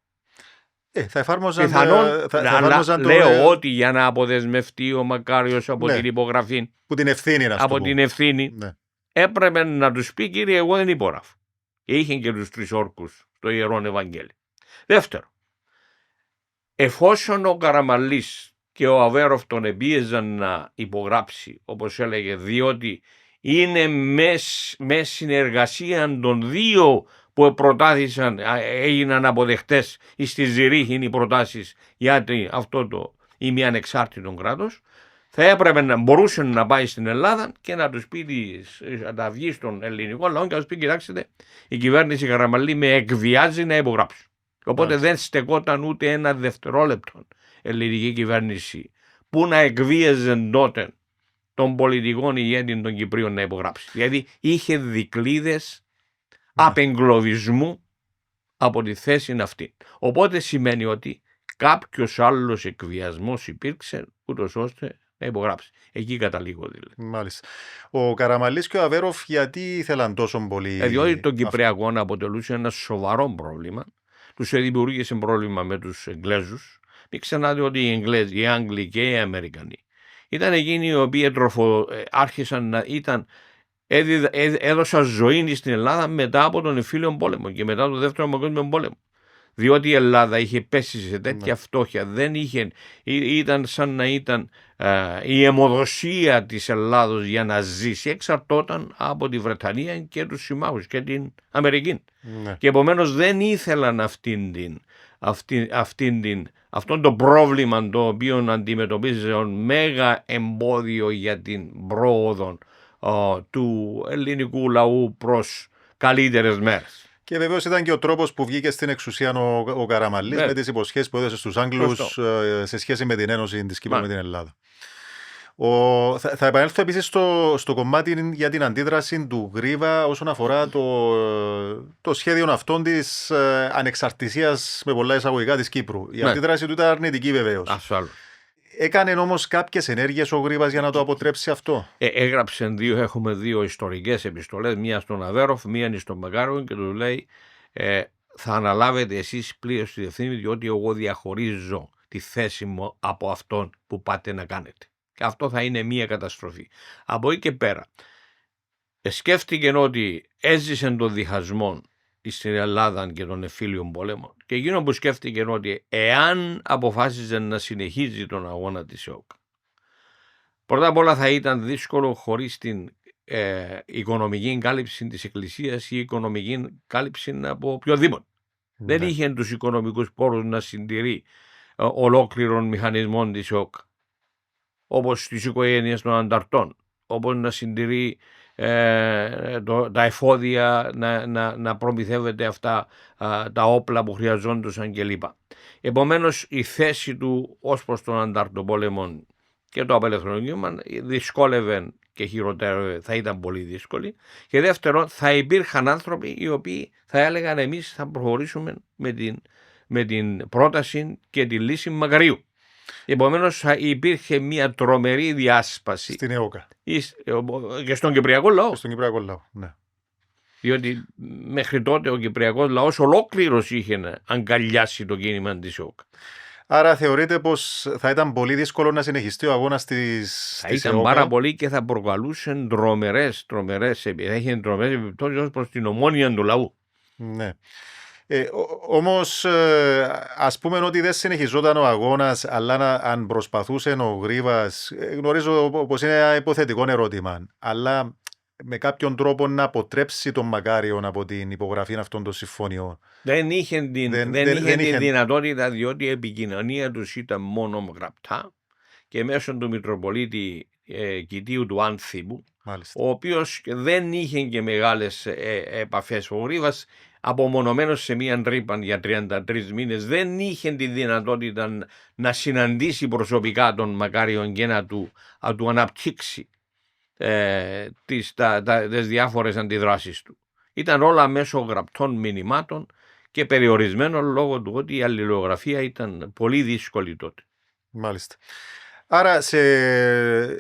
Θα εφάρμοζαν. Πιθανόν, λέω ότι για να αποδεσμευτεί ο Μακάριος από την υπογραφή, που την ευθύνη, από την ευθύνη, έπρεπε να τους πει, κύριε, εγώ δεν υπογράφω. Και είχε και τους τρεις όρκους στο Ιερόν Ευαγγέλιο. Δεύτερο, εφόσον ο Καραμανλής και ο Αβέροφ τον επίεζαν να υπογράψει, όπως έλεγε, διότι είναι με συνεργασία των δύο που προτάθησαν, έγιναν αποδεχτές στη Ζηρίχη οι προτάσεις για αυτό το ημιανεξάρτητο κράτος, θα έπρεπε να μπορούσε να πάει στην Ελλάδα και να τους πει, να βγει στον ελληνικό λαό και να τους πει, κοιτάξτε, η κυβέρνηση Καραμανλή με εκβιάζει να υπογράψει. Οπότε δεν στεκόταν ούτε ένα δευτερόλεπτο ελληνική κυβέρνηση που να εκβίαζε τότε των πολιτικών ηγέτων των Κυπρίων να υπογράψει. Δηλαδή είχε δικλείδες απεγκλωβισμού από τη θέση αυτή. Οπότε σημαίνει ότι κάποιος άλλος εκβιασμός υπήρξε ούτως ώστε να υπογράψει. Εκεί καταλήγω δηλαδή. Μάλιστα. Ο Καραμανλής και ο Αβέροφ γιατί ήθελαν τόσο πολύ? Διότι το Κυπριακό αποτελούσε ένα σοβαρό πρόβλημα. Τους δημιούργησε πρόβλημα με τους Εγγλέζους. Μην ξεχνάτε ότι οι Εγγλέζοι, οι Άγγλοι και οι Αμερικανοί ήταν εκείνοι οι οποίοι άρχισαν να έδωσαν ζωή στην Ελλάδα μετά από τον εμφύλιο πόλεμο και μετά τον δεύτερο παγκόσμιο πόλεμο. Διότι η Ελλάδα είχε πέσει σε τέτοια φτώχεια, ήταν σαν να ήταν η αιμοδοσία της Ελλάδος για να ζήσει, εξαρτώταν από τη Βρετανία και τους συμμάχους και την Αμερική. Και επομένως δεν ήθελαν αυτόν το πρόβλημα το οποίο αντιμετωπίζει ως μέγα εμπόδιο για την πρόοδο του ελληνικού λαού προς καλύτερες μέρες. Και βεβαίως ήταν και ο τρόπος που βγήκε στην εξουσία ο Καραμανλής με τις υποσχέσεις που έδωσε στους Άγγλους σε σχέση με την ένωση της Κύπρου με την Ελλάδα. Θα επανέλθω επίσης στο κομμάτι για την αντίδραση του Γρίβα όσον αφορά το σχέδιο αυτών της ανεξαρτησίας με πολλά εισαγωγικά της Κύπρου. Η αντίδραση του ήταν αρνητική βεβαίως. Ασφάλως. Έκανε όμως κάποιες ενέργειες ο Γρίβας για να το αποτρέψει αυτό? Έχουμε δύο ιστορικές επιστολές, μία στον Αβέροφ, μία στον Μακάριο, και του λέει θα αναλάβετε εσείς πλήρως τη ευθύνη, διότι εγώ διαχωρίζω τη θέση μου από αυτόν που πάτε να κάνετε. Και αυτό θα είναι μία καταστροφή. Από εκεί και πέρα, σκέφτηκε ότι έζησε τον διχασμό στην Ελλάδα και των εμφύλιων πόλεμων, και εκείνο που σκέφτηκε ότι εάν αποφάσιζε να συνεχίζει τον αγώνα της ΕΟΚ, πρώτα απ' όλα θα ήταν δύσκολο χωρίς την οικονομική κάλυψη της Εκκλησίας ή οικονομική κάλυψη από οποιοδήποτε. Ναι. Δεν είχε τους οικονομικούς πόρους να συντηρεί ολόκληρων μηχανισμών της ΕΟΚ, όπως τις οικογένειες των ανταρτών, όπως να συντηρεί τα εφόδια, να προμηθεύεται αυτά τα όπλα που χρειαζόντουσαν κλπ. Επομένως η θέση του ως προς τον ανταρτοπόλεμο και το απελευθερωτήμα δυσκόλευε και χειροτέρευε, θα ήταν πολύ δύσκολη. Και δεύτερον, θα υπήρχαν άνθρωποι οι οποίοι θα έλεγαν εμείς θα προχωρήσουμε με την πρόταση και τη λύση Μακαρίου. Επομένως υπήρχε μια τρομερή διάσπαση στην ΕΟΚΑ και στον Κυπριακό λαό. Στον Κυπριακό λαό, ναι. Διότι μέχρι τότε ο Κυπριακός λαός ολόκληρος είχε αγκαλιάσει το κίνημα της ΕΟΚΑ. Άρα θεωρείτε πως θα ήταν πολύ δύσκολο να συνεχιστεί ο αγώνας της ΕΟΚΑ? Θα ήταν πάρα πολύ και θα προκαλούσε τρομερές επιπτώσεις ως προς την ομόνοια του λαού. Ναι. Όμως ας πούμε ότι δεν συνεχιζόταν ο αγώνας, αλλά αν προσπαθούσε ο Γρίβας, γνωρίζω πως είναι ένα υποθετικό ερώτημα, αλλά με κάποιον τρόπο να αποτρέψει τον Μακάριον από την υπογραφή αυτών των συμφωνιών. Δεν είχε την δυνατότητα, διότι η επικοινωνία τους ήταν μόνο γραπτά και μέσω του Μητροπολίτη Κητίου του Άνθιμου, Μάλιστα. ο οποίος δεν είχε και μεγάλες επαφές. Ο Γρίβας, απομονωμένος σε μία τρύπα για 33 μήνες, δεν είχε τη δυνατότητα να συναντήσει προσωπικά τον Μακάριον και να του αναπτύξει τις διάφορες αντιδράσεις του. Ήταν όλα μέσω γραπτών μηνυμάτων και περιορισμένων λόγω του ότι η αλληλογραφία ήταν πολύ δύσκολη τότε. Μάλιστα. Άρα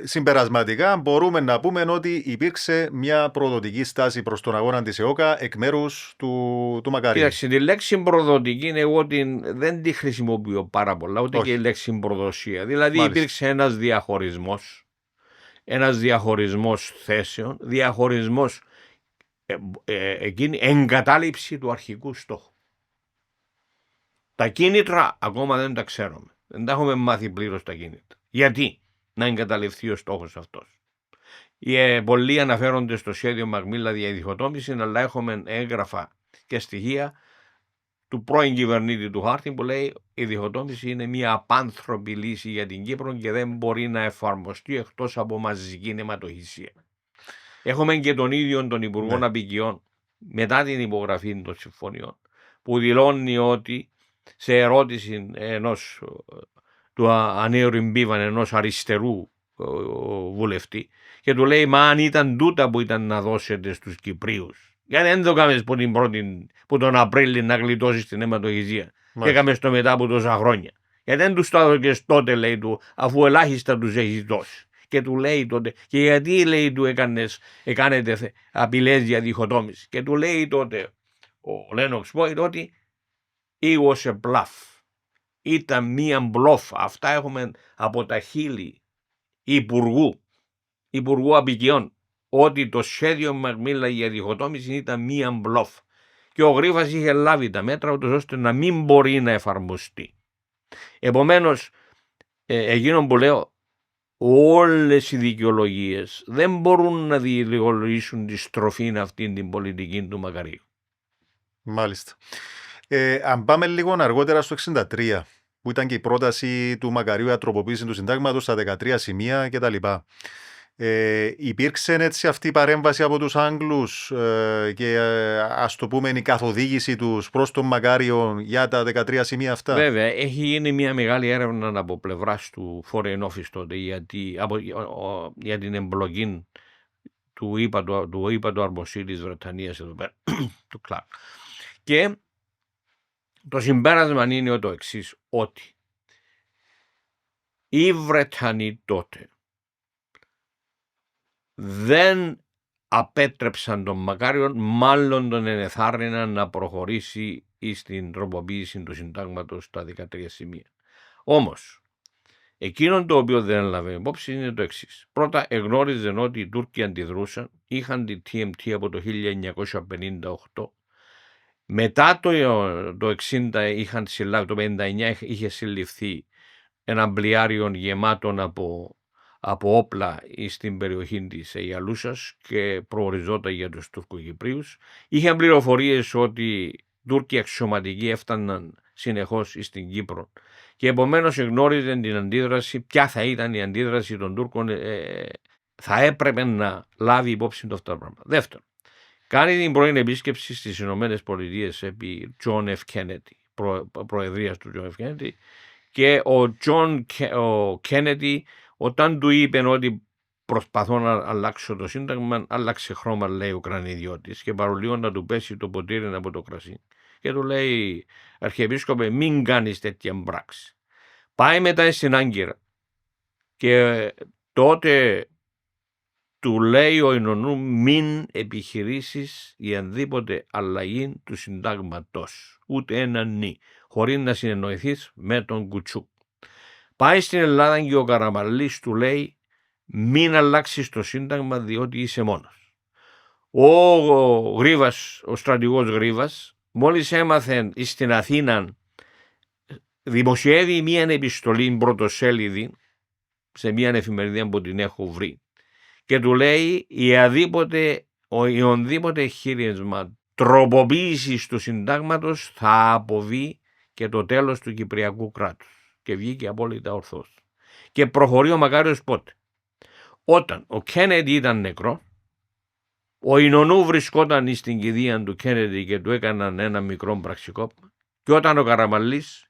συμπερασματικά μπορούμε να πούμε ότι υπήρξε μια προδοτική στάση προς τον αγώνα της ΕΟΚΑ εκ μέρους του Μακαρίου. Κοίταξε, τη λέξη προδοτική εγώ δεν τη χρησιμοποιώ πάρα πολλά, ούτε Όχι. και η λέξη προδοσία. Δηλαδή Μάλιστα. υπήρξε ένας διαχωρισμός θέσεων, διαχωρισμός εγκατάλειψη του αρχικού στόχου. Τα κίνητρα ακόμα δεν τα ξέρουμε. Δεν τα έχουμε μάθει πλήρως τα κίνητρα. Γιατί να εγκαταλειφθεί ο στόχος αυτός? Πολλοί αναφέρονται στο σχέδιο Μακμίλα για διχοτόμηση, αλλά έχουμε έγγραφα και στοιχεία του πρώην κυβερνήτη του Χάρτη που λέει η διχοτόμηση είναι μια απάνθρωπη λύση για την Κύπρο και δεν μπορεί να εφαρμοστεί εκτός από μαζική αιματοχυσία. Έχουμε και τον ίδιο τον Υπουργό Απικιών μετά την υπογραφή των συμφωνιών που δηλώνει ότι σε ερώτηση του Ανέου Μπίβαν, ενός αριστερού βουλευτή, και του λέει μα αν ήταν τούτα που ήταν να δώσετε στους Κυπρίους, γιατί δεν το κάνεις που τον Απρίλιο να γλιτώσεις την αιματοχυσία και έκαμε στο μετά από τόσα χρόνια? Γιατί δεν τους το έδωκες τότε, λέει του, αφού ελάχιστα τους έχεις δώσει? Και του λέει τότε, και γιατί, λέει του, έκανετε απειλές για διχοτόμηση? Και του λέει τότε ο Λένοξ Πόιτ ότι it was a bluff. Ήταν μία μπλοφ. Αυτά έχουμε από τα χείλη Υπουργού Απικιών, ότι το σχέδιο Μακμίλα για διχοτόμηση ήταν μία μπλοφ. Και ο Γρίβας είχε λάβει τα μέτρα ούτως ώστε να μην μπορεί να εφαρμοστεί. Επομένως, εκείνο που λέω, όλες οι δικαιολογίες δεν μπορούν να δικαιολογήσουν τη στροφή αυτήν την πολιτική του Μακαρίου. Μάλιστα. Αν πάμε λίγο αργότερα στο 1963, που ήταν και η πρόταση του Μακαρίου για τροποποίηση του συντάγματος στα 13 σημεία κτλ. Υπήρξε έτσι αυτή η παρέμβαση από τους Άγγλους και ας το πούμε η καθοδήγηση τους προς τον Μακάριο για τα 13 σημεία αυτά? Βέβαια, έχει γίνει μια μεγάλη έρευνα από πλευράς του Foreign Office τότε για την εμπλοκή του ύπατου αρμοστή της Βρετανίας εδώ πέρα, του Κλάρκ. Και το συμπέρασμα είναι το εξής, ότι οι Βρετανοί τότε δεν απέτρεψαν τον Μακάριον, μάλλον τον ενεθάρρυναν να προχωρήσει στην τροποποίηση του συντάγματος στα 13 σημεία. Όμως, Εκείνο το οποίο δεν έλαβε υπόψη είναι το εξής. Πρώτα, εγνώριζαν ότι οι Τούρκοι αντιδρούσαν, είχαν τη TMT από το 1958. Μετά το 60 είχαν συλλάβει, το 59 είχε συλληφθεί ένα μπλιάριο γεμάτο από όπλα στην περιοχή της Αιγιαλούσας και προοριζόταν για τους Τουρκοκυπρίους. Είχαν πληροφορίες ότι οι Τούρκοι αξιωματικοί έφταναν συνεχώς στην Κύπρο και επομένως εγνώριζαν την αντίδραση, ποια θα ήταν η αντίδραση των Τούρκων, θα έπρεπε να λάβει υπόψη το αυτό το πράγμα. Δεύτερον, κάνει την πρώην επίσκεψη στις Ηνωμένες Πολιτείες επί John F. Kennedy, προεδρίας του John F. Kennedy, και ο Kennedy όταν του είπε ότι προσπαθώ να αλλάξω το σύνταγμα, άλλαξε χρώμα, λέει ο κρανιδιώτης, και παρολίγο να του πέσει το ποτήρι από το κρασί. Και του λέει, Αρχιεπίσκοπε, μην κάνεις τέτοια πράξη. Πάει μετά στην Άγκυρα και τότε του λέει ο Ινωνού, μην επιχειρήσεις η ανδήποτε αλλαγή του συντάγματος, ούτε ένα νι, χωρίς να συνεννοηθείς με τον Κουτσούκ. Πάει στην Ελλάδα και ο Καραμανλής του λέει, μην αλλάξεις το σύνταγμα διότι είσαι μόνος. Ο στρατηγός Γρίβας, μόλις έμαθε στην Αθήνα, δημοσιεύει μία επιστολή πρωτοσέλιδη σε μία εφημερίδα που την έχω βρει και του λέει ονδήποτε χείρισμα τροποποίησης του συντάγματος θα αποβεί και το τέλος του Κυπριακού κράτους. Και βγήκε απόλυτα ορθώς. Και προχωρεί ο Μακάριος πότε? Όταν ο Κέννεντι ήταν νεκρό, ο Ινωνού βρισκόταν στην κηδεία του Κέννεντι και του έκαναν ένα μικρό πραξικόπημα, και όταν ο Καραμανλής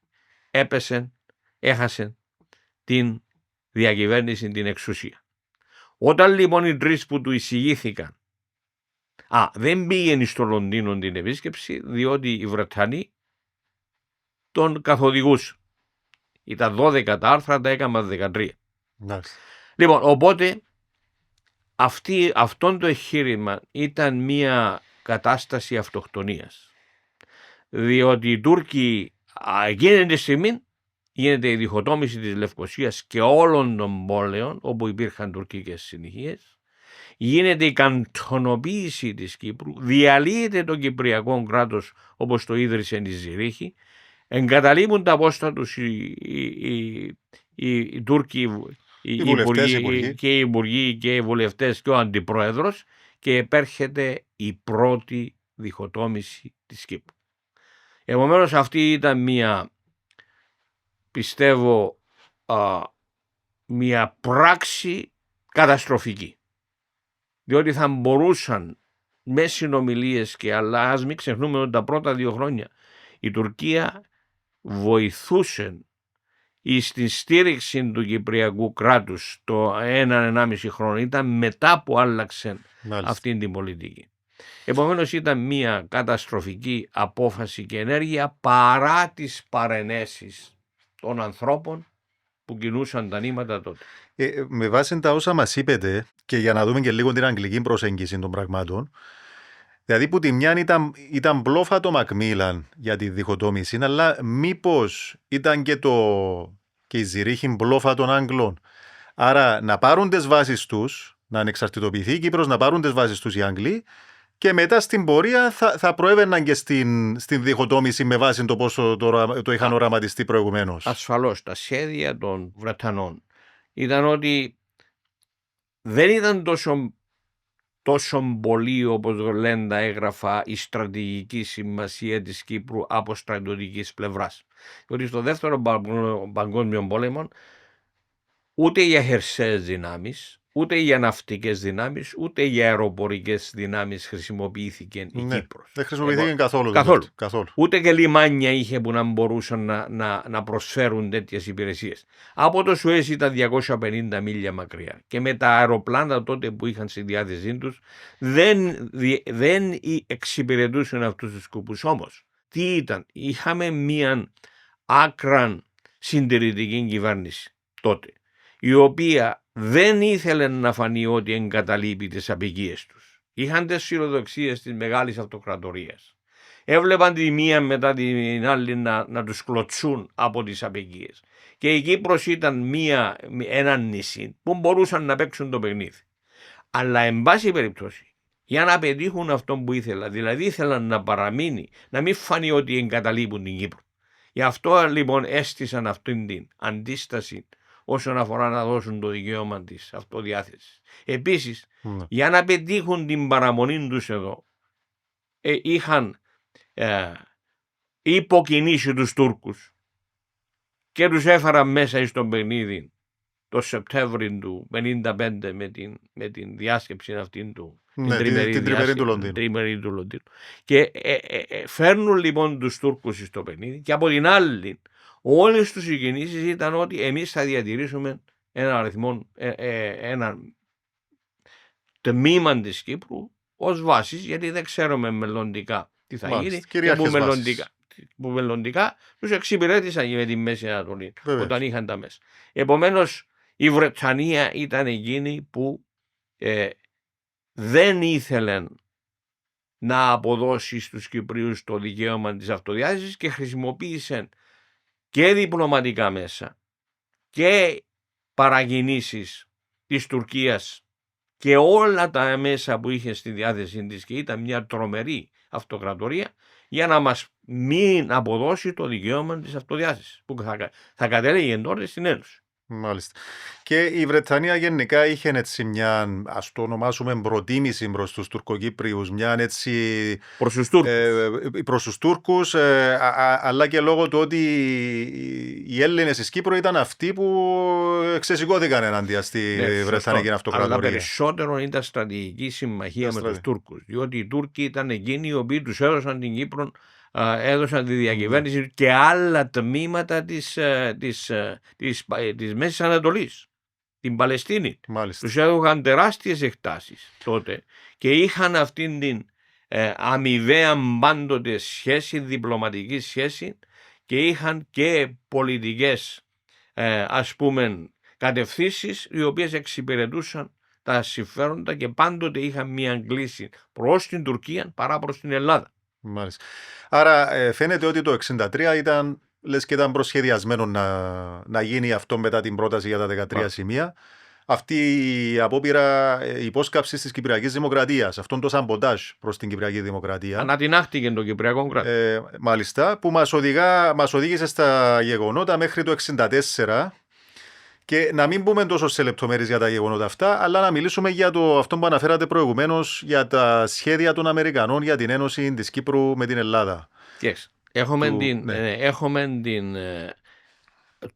έχασε την διακυβέρνηση, την εξουσία. Όταν λοιπόν οι τρεις που του εισηγήθηκαν, δεν πήγαινε στο Λονδίνο την επίσκεψη, διότι οι Βρετανοί τον καθοδηγούσαν. Ήταν 12 τα άρθρα, τα έκανα 13. Nice. Λοιπόν, οπότε αυτόν το εγχείρημα ήταν μια κατάσταση αυτοκτονίας. Διότι οι Τούρκοι εκείνη τη στιγμή γίνεται η διχοτόμηση της Λευκωσίας και όλων των πόλεων όπου υπήρχαν τουρκικές συνοικίες, γίνεται η καντονοποίηση της Κύπρου, διαλύεται το Κυπριακό κράτος όπως το ίδρυσε η Ζηρίχη, εγκαταλείπουν τα πόστα τους οι Τούρκοι, οι υπουργοί και οι υπουργοί και οι βουλευτές και ο αντιπρόεδρος, και επέρχεται η πρώτη διχοτόμηση της Κύπρου. Επομένως αυτή ήταν πιστεύω μια πράξη καταστροφική, διότι θα μπορούσαν με συνομιλίες και άλλα, ας μην ξεχνούμε ότι τα πρώτα 2 χρόνια η Τουρκία βοηθούσε στη στήριξη του Κυπριακού κράτους το 1-1,5 χρόνο. Ήταν μετά που άλλαξε αυτή την πολιτική. Επομένως ήταν μια καταστροφική απόφαση και ενέργεια παρά τις παρενέσεις των ανθρώπων που κινούσαν τα νήματα τότε. Με βάση τα όσα μας είπετε, και για να δούμε και λίγο την αγγλική προσέγγιση των πραγμάτων, δηλαδή που τη μια ήταν μπλόφα το Μακμίλαν για τη διχοτόμηση, αλλά μήπως ήταν και η Ζηρίχη μπλόφα των Άγγλων. Άρα να πάρουν τις βάσεις τους, να ανεξαρτητοποιηθεί η Κύπρος, να πάρουν τις βάσεις τους οι Άγγλοι, και μετά στην πορεία θα προέβαιναν και στην διχοτόμηση με βάση το πόσο το είχαν οραματιστεί προηγουμένως. Ασφαλώς τα σχέδια των Βρετανών ήταν ότι δεν ήταν τόσο πολύ, όπως λένε τα έγγραφα, η στρατηγική σημασία της Κύπρου από στρατιωτικής πλευράς. Διότι στο δεύτερο παγκόσμιο πόλεμο ούτε για χερσαίες δυνάμεις, ούτε για ναυτικές δυνάμεις, ούτε για αεροπορικές δυνάμεις χρησιμοποιήθηκε η Κύπρος. Δεν χρησιμοποιήθηκε καθόλου. Ούτε και λιμάνια είχε που να μπορούσαν να προσφέρουν τέτοιες υπηρεσίες. Από το Σουέζ ήταν 250 μίλια μακριά και με τα αεροπλάνα τότε που είχαν στη διάθεσή τους δεν εξυπηρετούσαν αυτούς τους σκοπούς. Όμως, τι ήταν? Είχαμε μια άκραν συντηρητική κυβέρνηση τότε, η οποία δεν ήθελε να φανεί ότι εγκαταλείπει τις απικίες τους. Είχαν τις φιλοδοξίες της μεγάλης αυτοκρατορίας. έβλεπαν τη μία μετά την άλλη να τους κλωτσούν από τις απικίες. Και η Κύπρος ήταν ένα νησί που μπορούσαν να παίξουν το παιχνίδι. Αλλά εν πάση περιπτώσει, για να πετύχουν αυτό που ήθελα, δηλαδή ήθελαν να παραμείνει, να μην φανεί ότι εγκαταλείπουν την Κύπρο. Γι' αυτό λοιπόν έστησαν αυτήν την αντίσταση όσον αφορά να δώσουν το δικαίωμα της αυτοδιάθεσης. Επίσης, για να πετύχουν την παραμονή τους εδώ, είχαν υποκινήσει τους Τούρκους και τους έφεραν μέσα στο παιχνίδι το Σεπτέμβριο του 1955 με την διάσκεψη αυτήν του, την τριμερή του Λονδίνου. Και φέρνουν λοιπόν τους Τούρκους στο παιχνίδι και από την άλλη όλες τους οι κινήσεις ήταν ότι εμείς θα διατηρήσουμε ένα αριθμό, ένα τμήμα της Κύπρου ως βάσης, γιατί δεν ξέρουμε μελλοντικά τι θα γίνει και που μελλοντικά τους εξυπηρέτησαν με τη Μέση Ανατολή όταν είχαν τα μέσα. Επομένως η Βρετανία ήταν εκείνη που δεν ήθελε να αποδώσει στους Κυπρίους το δικαίωμα της αυτοδιάθεσης και χρησιμοποίησε και διπλωματικά μέσα και παρακινήσεις της Τουρκίας και όλα τα μέσα που είχε στη διάθεσή της, και ήταν μια τρομερή αυτοκρατορία, για να μας μην αποδώσει το δικαίωμα της αυτοδιάθεσης που θα κατέληγε τότε στην Ένωση. Μάλιστα. Και η Βρετανία γενικά είχε έτσι μια, ας το ονομάσουμε, προτίμηση προς τους Τουρκοκύπριους, μια έτσι προς τους Τούρκους, αλλά και λόγω του ότι οι Έλληνες της Κύπρου ήταν αυτοί που ξεσηκώθηκαν εναντίον στη Βρετανική Αυτοκρατορία. Αλλά περισσότερο ήταν στρατηγική συμμαχία με τους Τούρκους, διότι οι Τούρκοι ήταν εκείνοι οι οποίοι τους έδωσαν την Κύπρο, έδωσαν τη διακυβέρνηση και άλλα τμήματα της Μέσης Ανατολής, την Παλαιστίνη. Μάλιστα. Τους έδωσαν τεράστιες εκτάσεις τότε και είχαν αυτήν την αμοιβαία πάντοτε σχέση, διπλωματική σχέση, και είχαν και πολιτικές ας πούμε κατευθύνσεις οι οποίες εξυπηρετούσαν τα συμφέροντα και πάντοτε είχαν μία κλίση προς την Τουρκία παρά προς την Ελλάδα. Μάλιστα. Άρα φαίνεται ότι το 1963 ήταν, λες, και ήταν προσχεδιασμένο να γίνει αυτό μετά την πρόταση για τα 13 σημεία. Αυτή η απόπειρα υπόσκαψης της Κυπριακής Δημοκρατίας, αυτόν το σαμποτάζ προς την Κυπριακή Δημοκρατία. Ανατινάχτηκε το Κυπριακό κράτος. Μάλιστα, που μας οδήγησε στα γεγονότα μέχρι το 1964. Και να μην πούμε τόσο σε λεπτομέρειες για τα γεγονότα αυτά, αλλά να μιλήσουμε για αυτό που αναφέρατε προηγουμένως, για τα σχέδια των Αμερικανών για την ένωση της Κύπρου με την Ελλάδα. Yes. Έχουμε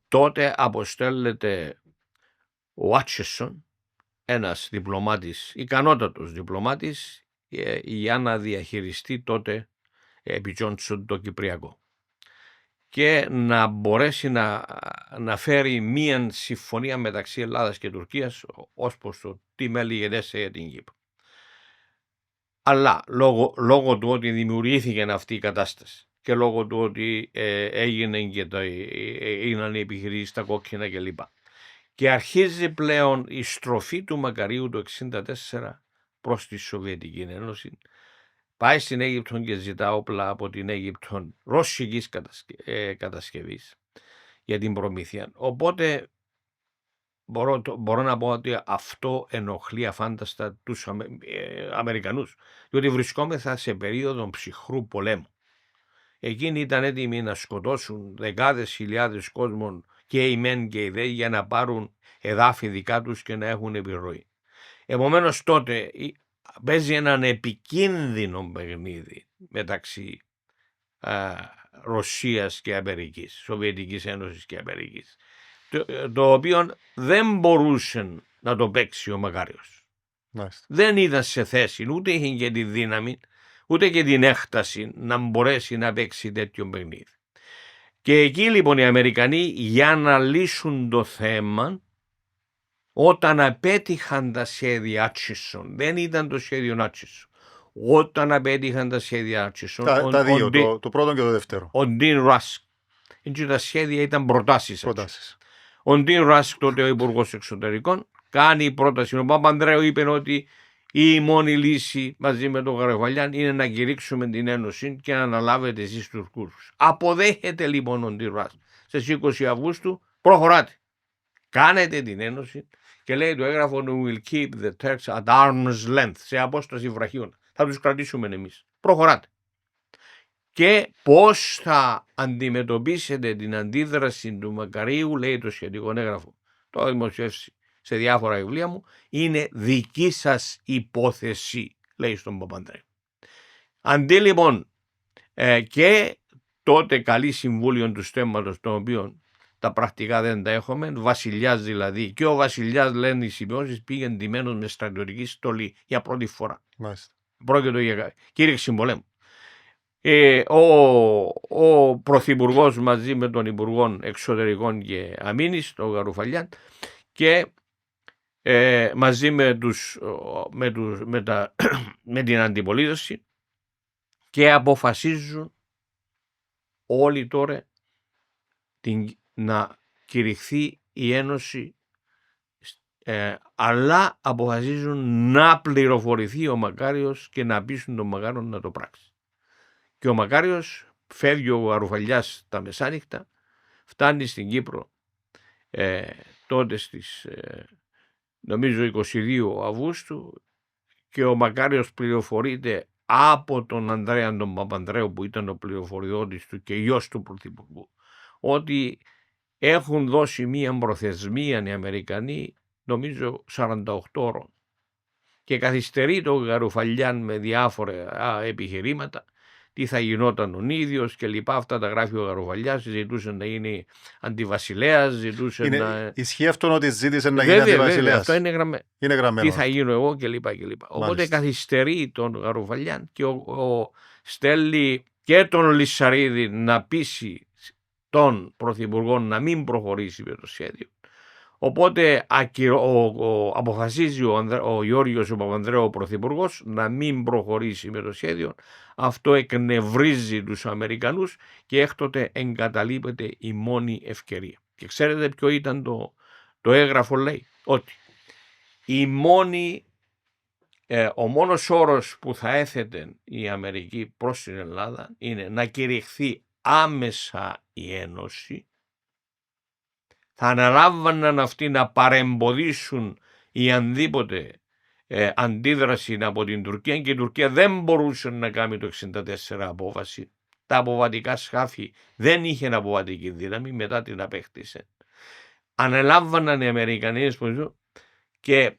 τότε αποστέλλεται ο Άτσεσον, ένας διπλωμάτης, ικανότατος διπλωμάτης, για να διαχειριστεί τότε επί Τζόνσον το Κυπριακό και να μπορέσει να φέρει μία συμφωνία μεταξύ Ελλάδας και Τουρκίας ως προς το τι μέλη γενέσε για την Κύπρο. Αλλά λόγω του ότι δημιουργήθηκε αυτή η κατάσταση και λόγω του ότι έγιναν οι επιχειρήσεις στα κόκκινα κλπ. Και αρχίζει πλέον η στροφή του Μακαρίου το 1964 προς τη Σοβιετική Ένωση. Πάει στην Αίγυπτο και ζητά όπλα από την Αίγυπτο ρωσικής κατασκευής για την προμήθεια. Οπότε μπορώ να πω ότι αυτό ενοχλεί αφάνταστα τους Αμερικανούς, διότι βρισκόμεθα σε περίοδο ψυχρού πολέμου. Εκείνοι ήταν έτοιμοι να σκοτώσουν δεκάδες χιλιάδες κόσμων, και οι μεν και οι δε, για να πάρουν εδάφη δικά τους και να έχουν επιρροή. Επομένως τότε παίζει έναν επικίνδυνο παιχνίδι μεταξύ Ρωσίας και Αμερικής, Σοβιετικής Ένωσης και Αμερικής, το οποίο δεν μπορούσε να το παίξει ο Μακάριος. Μάλιστα. Δεν ήταν σε θέση, ούτε είχε και τη δύναμη, ούτε και την έκταση να μπορέσει να παίξει τέτοιο παιχνίδι. Και εκεί λοιπόν οι Αμερικανοί, για να λύσουν το θέμα, όταν απέτυχαν τα σχέδια Άτσισον, δεν ήταν το σχέδιο Άτσισον, όταν απέτυχαν τα σχέδια Άτσισον, τα δύο, το πρώτο και το δεύτερο, ο Ντίν Ράσκ, τα σχέδια ήταν προτάσεις. Ο Ντίν Ράσκ, τότε ο Υπουργός Εξωτερικών, κάνει πρόταση. Ο Παπανδρέου είπε ότι Η μόνη λύση μαζί με τον Γαρουφαλιάν είναι να κηρύξουμε την Ένωση και να αναλάβετε εσείς τους Κούρδους. Αποδέχεται λοιπόν ο Ντιράς στις 20 Αυγούστου, προχωράτε. Κάνετε την Ένωση και λέει το έγγραφο We will keep the Turks at arm's length, σε απόσταση βραχίων. Θα τους κρατήσουμε εμείς. Προχωράτε. Και πώς θα αντιμετωπίσετε την αντίδραση του Μακαρίου, λέει το σχετικό έγγραφο, το έχω δημοσιεύσει σε διάφορα βιβλία μου, είναι δική σας υπόθεση, λέει στον Παπανδρέου. Αντί λοιπόν και τότε καλή συμβούλιο του στέμματος, το οποίο τα πρακτικά δεν τα έχουμε, βασιλιάς δηλαδή, και ο βασιλιάς, λένε οι σημειώσεις, πήγε ντυμένος με στρατιωτική στολή για πρώτη φορά. Μάλιστα. Πρόκειται για κήρυξη πολέμου. Ο Πρωθυπουργός μαζί με τον Υπουργό Εξωτερικών και Αμήνης, τον Γαρουφαλιάν, και μαζί με την αντιπολίτευση, και αποφασίζουν όλοι τώρα να κηρυχθεί η Ένωση, αλλά αποφασίζουν να πληροφορηθεί ο Μακάριος και να πείσουν τον Μακάριο να το πράξει. Και ο Μακάριος φεύγει ο Γαρουφαλιάς τα μεσάνυχτα, φτάνει στην Κύπρο τότε στις νομίζω 22 Αυγούστου, και ο Μακάριος πληροφορείται από τον Ανδρέα τον Παπανδρέου, που ήταν ο πληροφοριώτης του και γιος του Πρωθυπουργού, ότι έχουν δώσει μία προθεσμία οι Αμερικανοί, νομίζω 48 ώρων, και καθυστερεί το Γαρουφαλιάν με διάφορα επιχειρήματα, τι θα γινόταν ο ίδιος και λοιπά. Αυτά τα γράφει ο Γαρουφαλιάς, ζητούσε να είναι αντιβασιλέας, ζητούσε να... Ισχύει αυτό ότι ζήτησε να γίνει αντιβασιλέας? Βέβαια, αυτό είναι γραμμένο. Τι θα γίνω εγώ και λοιπά και λοιπά. Οπότε καθυστερεί τον Γαρουφαλιάν και στέλνει και τον Λυσσαρίδη να πείσει τον Πρωθυπουργό να μην προχωρήσει με το σχέδιο. Οπότε αποφασίζει ο Γιώργος ο Παπανδρέου, ο Πρωθυπουργός, να μην προχωρήσει με το σχέδιο. Αυτό εκνευρίζει τους Αμερικανούς και έκτοτε εγκαταλείπεται η μόνη ευκαιρία. Και ξέρετε ποιο ήταν το έγγραφο? Λέει ότι ο μόνος όρος που θα έθετε η Αμερική προς την Ελλάδα είναι να κηρυχθεί άμεσα η Ένωση. Θα αναλάμβαναν αυτοί να παρεμποδίσουν η ανδήποτε αντίδραση από την Τουρκία, και η Τουρκία δεν μπορούσε να κάνει το 1964 απόφαση. Τα αποβατικά σκάφη δεν είχε αποβατική δύναμη, μετά την απέκτησε. Αναλάμβαναν οι Αμερικανοί και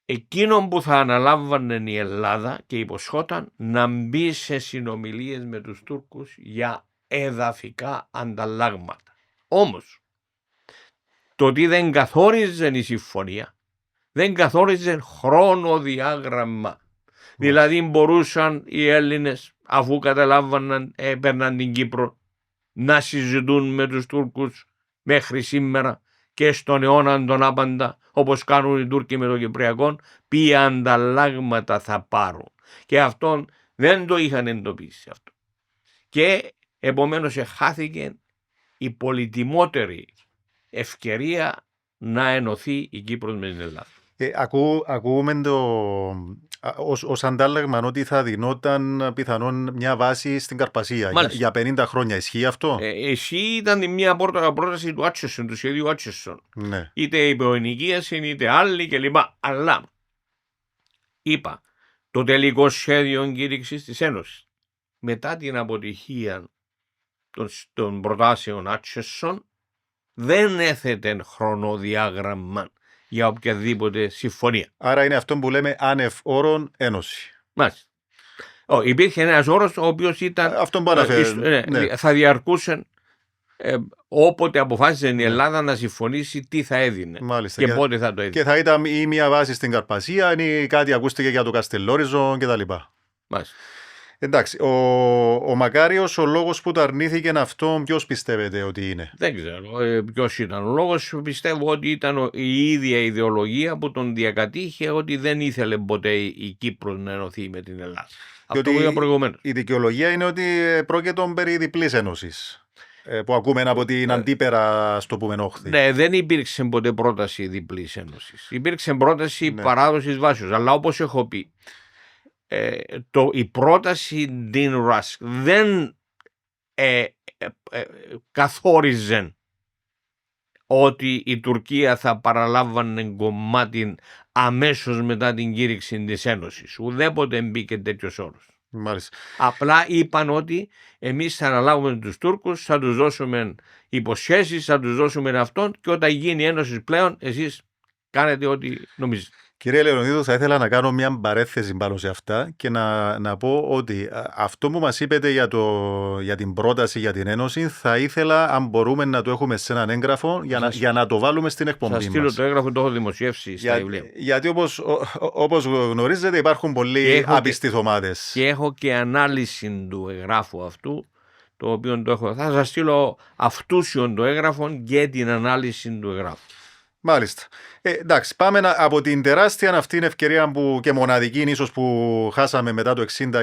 εκείνον που θα αναλάμβανε η Ελλάδα και υποσχόταν να μπει σε συνομιλίες με τους Τούρκους για εδαφικά ανταλλάγματα. Όμως το ότι δεν καθόριζε η συμφωνία, δεν καθόριζε χρονοδιάγραμμα. Δηλαδή μπορούσαν οι Έλληνες, αφού καταλάβαναν, έπαιρναν την Κύπρο, να συζητούν με τους Τούρκους μέχρι σήμερα και στον αιώνα τον άπαντα, όπως κάνουν οι Τούρκοι με το Κυπριακό, ποια ανταλλάγματα θα πάρουν. Και αυτόν δεν το είχαν εντοπίσει αυτό. Και επομένως χάθηκε η πολυτιμότερη ευκαιρία να ενωθεί η Κύπρος με την Ελλάδα. Ακούμε ως αντάλλαγμα ότι θα δινόταν πιθανόν μια βάση στην Καρπασία για 50 χρόνια. Ισχύει αυτό? Ισχύει, ήταν μια πρόταση του Άτσεσον, του σχεδίου Άτσεσον. Ναι. Είτε υποενοικίαση είτε άλλη κλπ. Αλλά είπα, το τελικό σχέδιο κήρυξης της Ένωσης, μετά την αποτυχία των προτάσεων Άτσεσον, δεν έθετε χρονοδιάγραμμα για οποιαδήποτε συμφωνία. Άρα είναι αυτό που λέμε άνευ όρων ένωση. Μάλιστα. Υπήρχε ένας όρος ο οποίος ήταν, αυτό που αναφέρει, θα διαρκούσε όποτε αποφάσισε η Ελλάδα να συμφωνήσει τι θα έδινε. Μάλιστα. Και πότε θα το έδινε. Και θα ήταν ή μια βάση στην Καρπασία ή κάτι ακούστηκε για το Καστελόριζο κτλ. Μάλιστα. Εντάξει, ο Μακάριος, ο λόγος που το αρνήθηκε αυτό, ποιος πιστεύετε ότι είναι? Δεν ξέρω ποιος ήταν ο λόγος. Πιστεύω ότι ήταν η ίδια ιδεολογία που τον διακατήχε, ότι δεν ήθελε ποτέ η Κύπρος να ενωθεί με την Ελλάδα. Αυτό που είπα προηγουμένως. Η δικαιολογία είναι ότι πρόκειται περί διπλής ένωσης. που ακούμε από την αντίπερα, στο πούμε, όχθη. Ναι, δεν υπήρξε ποτέ πρόταση διπλής ένωσης. Υπήρξε πρόταση Ναι. παράδοσης βάσεως. Αλλά όπως έχω πει, η πρόταση Dean Rusk δεν καθόριζε ότι η Τουρκία θα παραλάμβανε κομμάτι αμέσως μετά την κήρυξη της Ένωσης. Ουδέποτε μπήκε τέτοιος όρος. Μάλιστα. Απλά είπαν ότι εμείς θα αναλάβουμε τους Τούρκους, θα τους δώσουμε υποσχέσεις, θα τους δώσουμε αυτόν και όταν γίνει η Ένωση πλέον εσείς κάνετε ό,τι νομίζετε. Κύριε Λεωνίδου, θα ήθελα να κάνω μια παρέθεση πάνω σε αυτά και να πω ότι αυτό που μας είπετε για την πρόταση για την Ένωση, θα ήθελα, αν μπορούμε, να το έχουμε σε έναν έγγραφο για να το βάλουμε στην εκπομπή μας. Θα στείλω το έγγραφο, το έχω δημοσιεύσει στα βιβλία. Γιατί όπως γνωρίζετε υπάρχουν πολλοί άπιστοι θωμάτες. Και έχω και ανάλυση του εγγράφου αυτού, το οποίο το έχω. Θα σας στείλω αυτούσιον το έγγραφο και την ανάλυση του εγγράφου. Μάλιστα. Εντάξει, πάμε από την τεράστια αυτήν ευκαιρία που και μοναδική ίσως που χάσαμε μετά το 60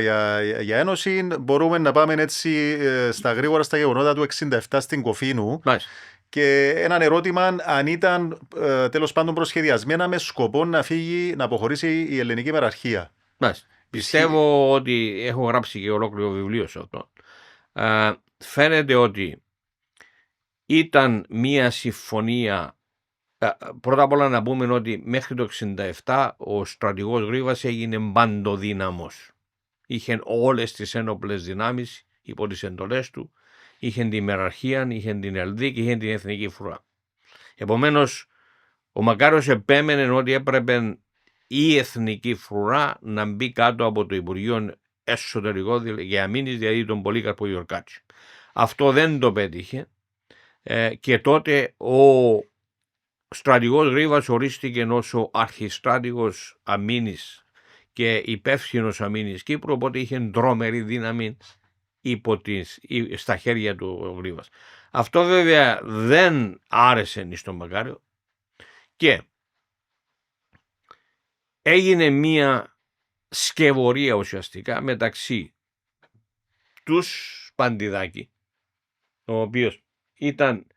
για Ένωση, μπορούμε να πάμε έτσι στα γρήγορα στα γεγονότα του 67 στην Κοφίνου. Μάλιστα. Και έναν ερώτημα αν ήταν τέλος πάντων προσχεδιασμένα με σκοπό να φύγει, να αποχωρήσει η ελληνική μεραρχία. Μάλιστα. Πιστεύω ότι έχω γράψει και ολόκληρο βιβλίο σε αυτό. Φαίνεται ότι ήταν μία συμφωνία. Πρώτα απ' όλα να πούμε ότι μέχρι το 1967 ο στρατηγός Γρίβας έγινε παντοδύναμος. Είχε όλες τις ένοπλες δυνάμεις υπό τις εντολές του, είχε την μεραρχία, είχε την Ελδί και είχε την Εθνική Φρουρά. Επομένως, ο Μακάριος επέμενε ότι έπρεπε η Εθνική Φρουρά να μπει κάτω από το Υπουργείο Εσωτερικών για αμήνης, δηλαδή τον Πολύκαρπο Γιορκάτσι. Αυτό δεν το πέτυχε και τότε ο στρατηγός Γρίβας ορίστηκε ως ο αρχιστράτηγος αμήνης και υπεύθυνος αμήνης Κύπρου, οπότε είχε τρομερή δύναμη στα χέρια του ο Γρίβας. Αυτό βέβαια δεν άρεσε στον Μακάριο και έγινε μία σκευωρία ουσιαστικά μεταξύ του Σπαντιδάκη, ο οποίος ήταν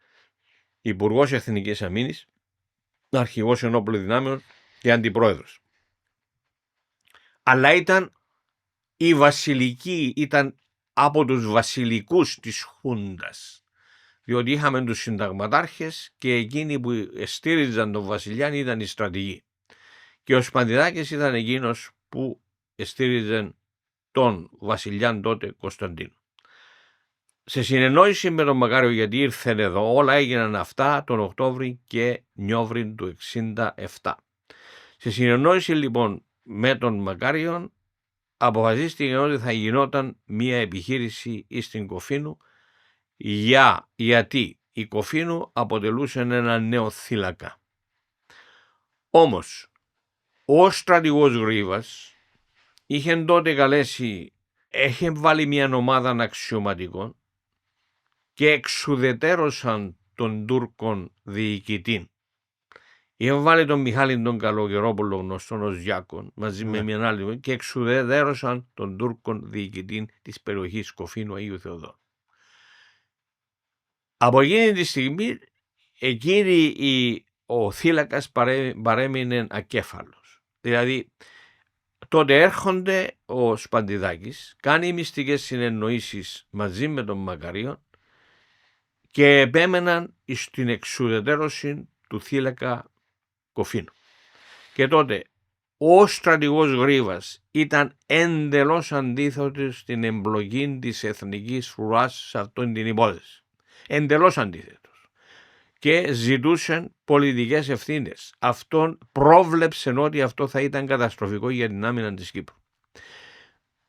Υπουργός Εθνικής Αμήνης, αρχηγός ενόπλων δυνάμεων και αντιπρόεδρος. Αλλά ήταν ήταν από τους βασιλικούς της Χούντας, διότι είχαμε τους συνταγματάρχες και εκείνοι που στήριζαν τον βασιλιά ήταν οι στρατηγοί. Και ο Σπαντιδάκης ήταν εκείνος που στήριζε τον βασιλιά τότε Κωνσταντίνο. Σε συνεννόηση με τον Μακάριο, γιατί ήρθε εδώ, όλα έγιναν αυτά τον Οκτώβρη και Νιόβρη του 1967. Σε συνεννόηση λοιπόν με τον Μακάριον αποφασίστηκε ότι θα γινόταν μία επιχείρηση στην Κοφίνου, γιατί η Κοφίνου αποτελούσε ένα νέο θύλακα. Όμως ο στρατηγός Γρίβας είχε τότε είχε βάλει μια ομάδα αξιωματικών και εξουδετέρωσαν τον Τούρκων διοικητή. Είχε βάλει τον Μιχάλη τον Καλογερόπουλο, γνωστόν ως Γιάκον, μαζί με μια άλλη, και εξουδετέρωσαν τον Τούρκων διοικητή της περιοχής Κοφίνου Αγίου Θεοδόρου. Από εκείνη τη στιγμή, ο θύλακας παρέμεινε ακέφαλος. Δηλαδή, τότε έρχονται ο Σπαντιδάκης, κάνει μυστικές συνεννοήσεις μαζί με τον Μακαρίον και επέμεναν στην εξουδετέρωση του θύλακα Κοφίνου. Και τότε ο στρατηγός Γρίβας ήταν εντελώς αντίθετος στην εμπλοκή της Εθνικής Φρουράς σε αυτήν την υπόθεση. Εντελώς αντίθετος. Και ζητούσαν πολιτικές ευθύνες. Αυτόν πρόβλεψε ότι αυτό θα ήταν καταστροφικό για την άμυνα της Κύπρου.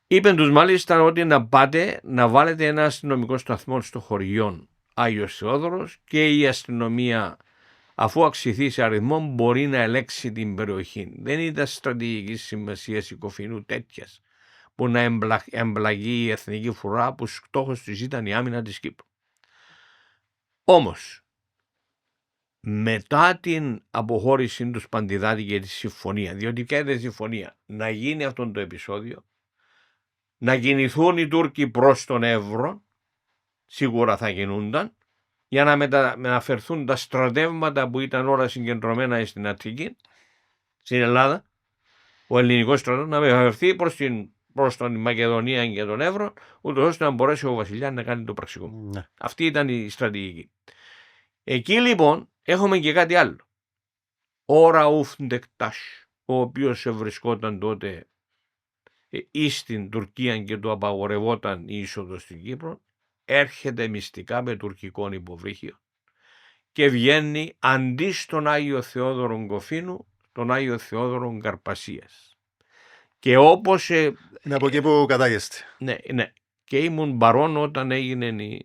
Είπεν τους μάλιστα ότι να πάτε να βάλετε ένα αστυνομικό σταθμό στο χωριό Άγιος Θεόδωρος και η αστυνομία, αφού αυξηθεί σε αριθμό, μπορεί να ελέξει την περιοχή. Δεν ήταν στρατηγική σημασία η Κοφίνου τέτοιας που να εμπλαγεί η Εθνική Φρουρά, που στόχος της ήταν η άμυνα της Κύπρου. Όμως, μετά την αποχώρηση του Σπαντιδάτη και τη συμφωνία, διότι ποια ήταν η συμφωνία, να γίνει αυτό το επεισόδιο, να κινηθούν οι Τούρκοι προς τον Εύρο, σίγουρα θα κινούνταν για να μεταφερθούν τα στρατεύματα που ήταν όλα συγκεντρωμένα στην Αττική, στην Ελλάδα, ο ελληνικός στρατός να μεταφερθεί προς την Μακεδονία και τον Εύρο, ούτως ώστε να μπορέσει ο βασιλιάς να κάνει το πραξικό. Ναι. Αυτή ήταν η στρατηγική. Εκεί λοιπόν έχουμε και κάτι άλλο. Ο Ραούφ Ντεκτάς, ο οποίος βρισκόταν τότε στην Τουρκία και του απαγορευόταν η είσοδος στην Κύπρο, έρχεται μυστικά με τουρκικό υποβρύχιο και βγαίνει αντί στον Άγιο Θεόδωρο Κοφίνου, τον Άγιο Θεόδωρο Καρπασίας. Και όπως... είναι από εκεί που κατάγεστε. Ναι. Και ήμουν παρόν όταν έγινε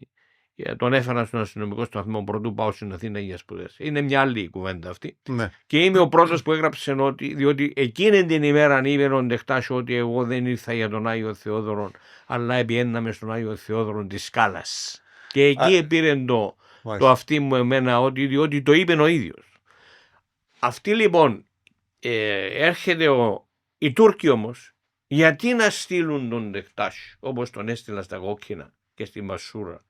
τον έφεραν στον αστυνομικό σταθμό πρωτού πάω στην Αθήνα για σπουδές. Είναι μια άλλη κουβέντα αυτή. Ναι. Και είμαι ο πρώτος που έγραψε διότι εκείνη την ημέρα είπε ο Ντεκτάς ότι εγώ δεν ήρθα για τον Άγιο Θεόδωρο, αλλά επιέναμε στον Άγιο Θεόδωρο της Σκάλας. Και εκεί πήρε το αυτή μου εμένα διότι το είπε ο ίδιος. Αυτή λοιπόν έρχεται οι Τούρκοι όμως, γιατί να στείλουν τον Ντεκτάς όπως τον έστειλα στα Κόκκινα και στη Μασούρα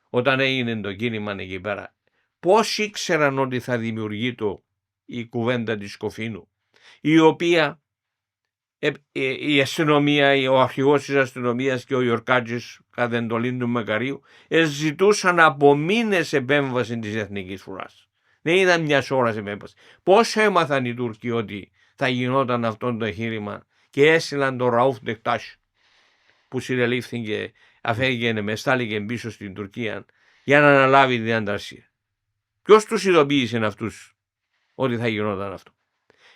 όταν έγινε το κίνημα εκεί πέρα? Πώς ήξεραν ότι θα δημιουργεί η κουβέντα της Κοφίνου, η οποία η αστυνομία, ο αρχηγός της αστυνομίας και ο Γιορκάτζης κατά εντολή του Μακαρίου ζητούσαν από μήνες επέμβαση της Εθνικής Φρουράς. Δεν ήταν μιας ώρας επέμβαση. Πώς έμαθαν οι Τούρκοι ότι θα γινόταν αυτό το εγχείρημα και έστειλαν τον Ραούφ Ντεκτάς που συνελήφθηκε, αφέγγαινε με στάληκε πίσω στην Τουρκία για να αναλάβει την ανταρσία? Ποιος τους ειδοποίησε αυτούς ότι θα γινόταν αυτό?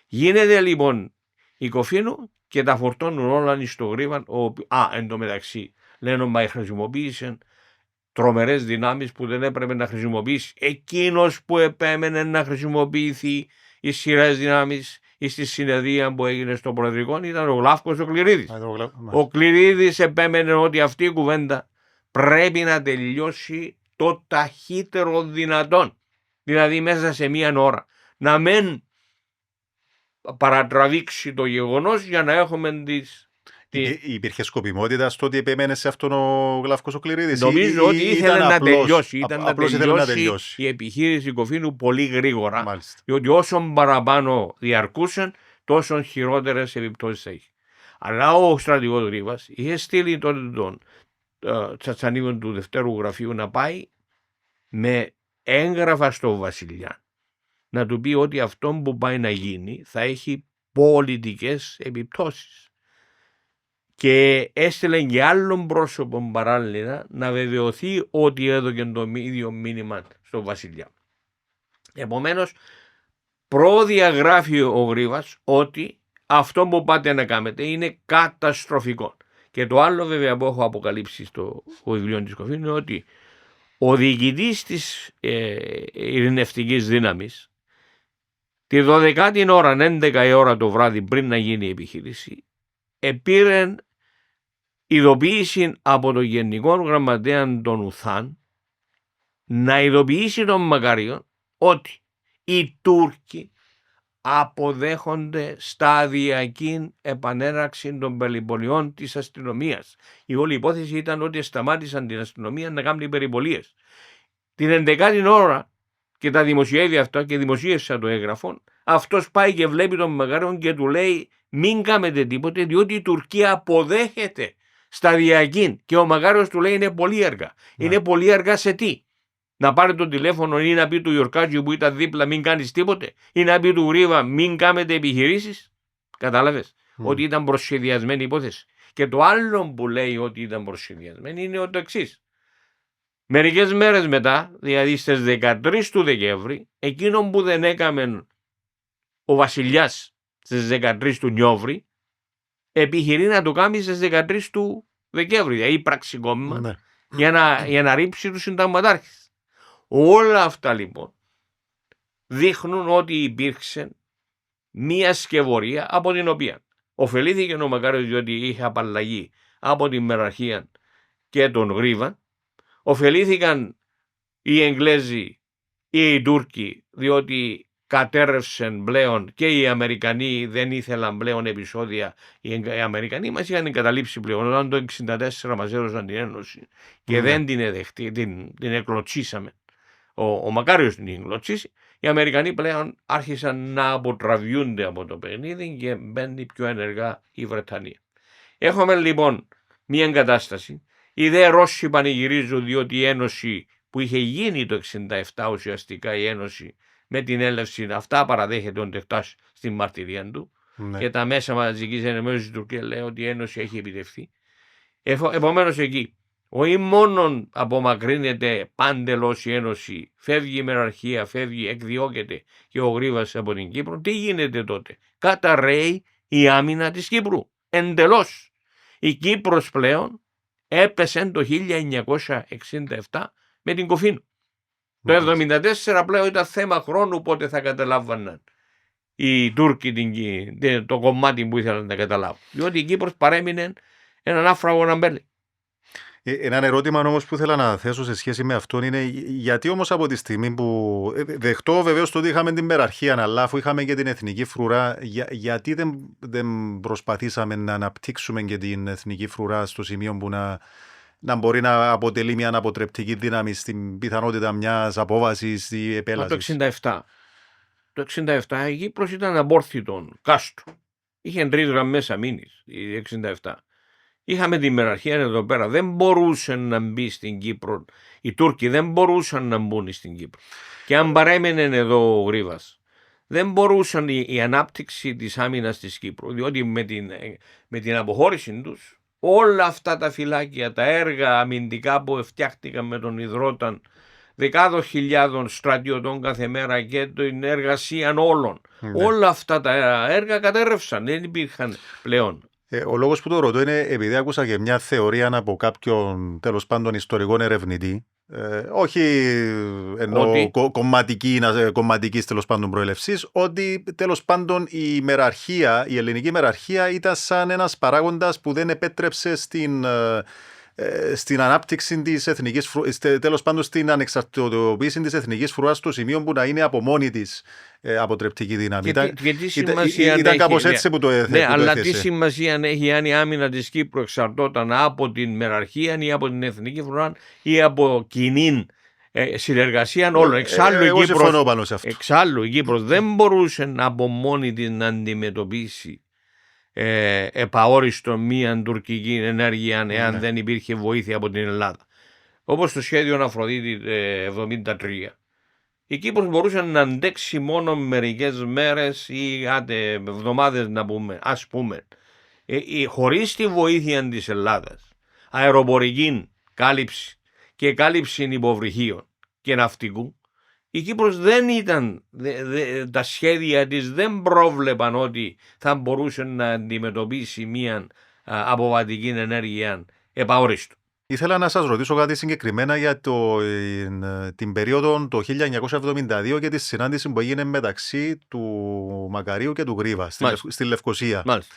Γίνεται λοιπόν η Κοφίνου και τα φορτώνουν όλα στο γρίβαν. Εν τω μεταξύ λένε ότι χρησιμοποίησε τρομερές δυνάμεις που δεν έπρεπε να χρησιμοποιήσει. Εκείνος που επέμενε να χρησιμοποιηθεί ισχυρές δυνάμεις στη συνεδρία που έγινε στο Προεδρικό ήταν ο Γλάφκος ο Κληρίδης. Ο Κληρίδης επέμενε ότι αυτή η κουβέντα πρέπει να τελειώσει το ταχύτερο δυνατόν. Δηλαδή μέσα σε μία ώρα. Να μην παρατραβήξει το γεγονός για να έχουμε Υπήρχε σκοπιμότητα στο ότι επέμενε σε αυτόν ο Γλαύκος ο Κληρίδης? Νομίζω ότι ήθελε να τελειώσει. Ήταν να τελειώσει η επιχείρηση Κοφίνου πολύ γρήγορα. Μάλιστα. Διότι όσο παραπάνω διαρκούσαν, τόσο χειρότερες επιπτώσεις θα είχε. Αλλά ο στρατηγός Γρήβας είχε στείλει τότε τον Τσατσανίδων του Δευτέρου Γραφείου να πάει με έγγραφα στο βασιλιά να του πει ότι αυτό που πάει να γίνει θα έχει πολιτικές επιπτώσεις. Και έστειλε και άλλον πρόσωπο παράλληλα να βεβαιωθεί ότι έδωκε το ίδιο μήνυμα στο βασιλιά. Επομένως, προδιαγράφει ο Γρήβας ότι αυτό που πάτε να κάνετε είναι καταστροφικό. Και το άλλο βέβαια που έχω αποκαλύψει στο βιβλίο της Κοφίνου είναι ότι ο διοικητής της ειρηνευτικής δύναμης τη 12η ώρα, 11 η ώρα το βράδυ πριν να γίνει η επιχείρηση, επήρε ειδοποίηση από τον Γενικό Γραμματέα των Ουθάν να ειδοποιήσει τον Μακάριο ότι οι Τούρκοι αποδέχονται σταδιακή επανέναρξη των περιπολιών της αστυνομίας. Η όλη υπόθεση ήταν ότι σταμάτησαν την αστυνομία να κάνουν περιπολίες. Την 11η ώρα και τα δημοσιεύει αυτά και δημοσίευσα το έγγραφο, αυτός πάει και βλέπει τον Μακάριο και του λέει μην κάνετε τίποτε διότι η Τουρκία αποδέχεται σταδιακή. Και ο Μακάριος του λέει είναι πολύ αργά. Είναι πολύ αργά σε τι? Να πάρει το τηλέφωνο ή να πει του Γιορκάτζιου που ήταν δίπλα μην κάνεις τίποτε, ή να πει του Γρήβα μην κάνετε επιχειρήσεις. Κατάλαβες ότι ήταν προσχεδιασμένη υπόθεση. Και το άλλο που λέει ότι ήταν προσχεδιασμένη είναι το εξής. Μερικές μέρες μετά, δηλαδή στις 13 του Δεκέμβρη, εκείνο που δεν έκαμε ο βασιλιάς στις 13 του Νιόβρη, επιχειρεί να το κάνει στις 13 του Δεκέμβρη, δηλαδή πραξικόπημα, για να ρίψει τους συνταγματάρχες. Όλα αυτά λοιπόν δείχνουν ότι υπήρξε μία σκευωρία από την οποία ωφελήθηκε ο Μακάριος διότι είχε απαλλαγή από την μεραρχία και τον Γρήβα, ωφελήθηκαν οι Εγγλέζοι ή οι Τούρκοι διότι κατέρευσαν πλέον και οι Αμερικανοί δεν ήθελαν πλέον επεισόδια. Οι Αμερικανοί μας είχαν εγκαταλείψει πλέον. Όταν το 1964 μας έδωσαν την Ένωση και δεν την εδεχτεί, την εκλωτσίσαμε. Ο Μακάριος την εκλωτσίσει. Οι Αμερικανοί πλέον άρχισαν να αποτραβιούνται από το παιχνίδι και μπαίνει πιο ενεργά η Βρετανία. Έχουμε λοιπόν μια εγκατάσταση. Οι δε Ρώσοι πανηγυρίζουν διότι η Ένωση που είχε γίνει το 1967 ουσιαστικά η Ένωση με την έλευση αυτά παραδέχεται ο Ντεχτάς στην μαρτυρία του και τα μέσα μαζικής ενημέρωσης του Τουρκία λέει ότι η Ένωση έχει επιτευχθεί. Επομένως εκεί όχι μόνον απομακρύνεται πάντελος η Ένωση, φεύγει η μεραρχία, φεύγει, εκδιώκεται και ο Γρίβας από την Κύπρο. Τι γίνεται τότε? Καταρρέει η άμυνα της Κύπρου εντελώς. Η Κύπρος πλέον έπεσε το 1967 με την Κοφίνου. Το 1974 πλέον ήταν θέμα χρόνου πότε θα καταλάβαναν οι Τούρκοι το κομμάτι που ήθελαν να καταλάβουν. Διότι η Κύπρος παρέμεινε έναν άφραγο αμπέλι. Ένα ερώτημα όμως που ήθελα να θέσω σε σχέση με αυτό είναι γιατί όμως από τη στιγμή που δεχτώ βεβαίως το ότι είχαμε την μεραρχία, αλλά αφού είχαμε και την εθνική φρουρά, γιατί δεν προσπαθήσαμε να αναπτύξουμε και την εθνική φρουρά στο σημείο που να μπορεί να αποτελεί μια αναποτρεπτική δύναμη στην πιθανότητα μιας απόβασης ή επέλασης? Το 1967 η Κύπρος ήταν απόρθητον κάστρο. Είχε 3 γραμμές αμήνης η 1967. Είχαμε τη μεραρχία εδώ πέρα. Δεν μπορούσε να μπει στην Κύπρο. Οι Τούρκοι δεν μπορούσαν να μπουν στην Κύπρο. Και αν παρέμενε εδώ ο Γρίβας, δεν μπορούσαν η ανάπτυξη της άμυνας της Κύπρου. Διότι με την αποχώρηση τους, όλα αυτά τα φυλάκια, τα έργα αμυντικά που φτιάχτηκαν με τον Ιδρώταν, δεκάδων χιλιάδων στρατιωτών κάθε μέρα και την εργασία όλων. Όλα αυτά τα έργα κατέρρευσαν. Δεν υπήρχαν πλέον. Ο λόγος που το ρωτώ είναι επειδή άκουσα και μια θεωρία από κάποιον τέλος πάντων ιστορικών ερευνητή, όχι ενώ κομματικής τέλος πάντων προελευσής, ότι τέλος πάντων η ελληνική μεραρχία ήταν σαν ένας παράγοντας που δεν επέτρεψε στην ανάπτυξη της εθνικής φρουράς, τέλος πάντων στην ανεξαρτητοποίηση της εθνικής φρουράς στο σημείο που να είναι από μόνη της αποτρεπτική δύναμη. Ήταν κάπως έτσι που το έθεσε. Ναι, αλλά τι σημασία έχει αν η άμυνα της Κύπρου εξαρτώταν από την μεραρχία ή από την εθνική φρουρά ή από κοινή συνεργασία όλων? Εξάλλου η Κύπρος δεν μπορούσε από μόνη την να αντιμετωπίσει επαόριστο μία τουρκική ενέργεια εάν δεν υπήρχε βοήθεια από την Ελλάδα. Όπως το σχέδιο Αφροδίτη 73. Η Κύπρος μπορούσε να αντέξει μόνο μερικές μέρες ή εβδομάδες να πούμε, ας πούμε. Χωρίς τη βοήθεια της Ελλάδας, αεροπορική κάλυψη και κάλυψη υποβρυχίων και ναυτικού, η Κύπρος δεν ήταν, τα σχέδια της δεν πρόβλεπαν ότι θα μπορούσε να αντιμετωπίσει μια αποβατική ενέργεια επαόριστο. Ήθελα να σας ρωτήσω κάτι συγκεκριμένα για την περίοδο το 1972 και τη συνάντηση που έγινε μεταξύ του Μακαρίου και του Γρίβα στη Λευκοσία. Μάλιστα.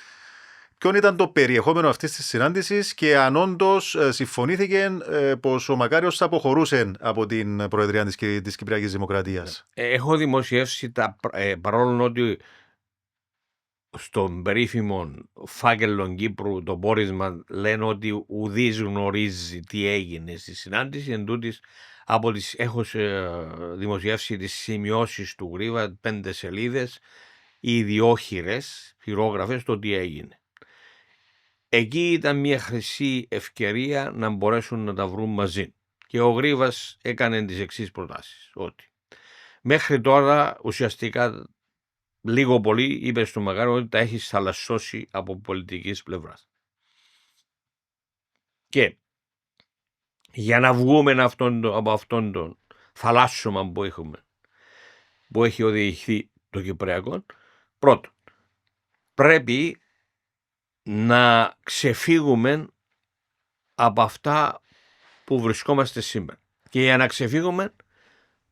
Ποιον ήταν το περιεχόμενο αυτής της συνάντησης και αν όντως συμφωνήθηκε πως ο Μακάριος θα αποχωρούσε από την Προεδρία της Κυπριακής Δημοκρατίας? Έχω δημοσιεύσει παρόλο ότι στον περίφημο φάκελο Κύπρου το πόρισμα λένε ότι ουδής γνωρίζει τι έγινε στη συνάντηση, εν τούτης έχω δημοσιεύσει τις σημειώσεις του Γρίβα, 5 σελίδες, ιδιόχειρες, χειρόγραφες, το τι έγινε. Εκεί ήταν μια χρυσή ευκαιρία να μπορέσουν να τα βρουν μαζί. Και ο Γρίβας έκανε τις εξής προτάσεις. Ότι μέχρι τώρα ουσιαστικά λίγο πολύ είπε στον Μακάριο ότι τα έχει θαλασσώσει από πολιτικής πλευράς. Και για να βγούμε από αυτόν τον θαλάσσωμα που έχουμε, που έχει οδηγηθεί το Κυπριακό, πρώτον, πρέπει να ξεφύγουμε από αυτά που βρισκόμαστε σήμερα. Και για να ξεφύγουμε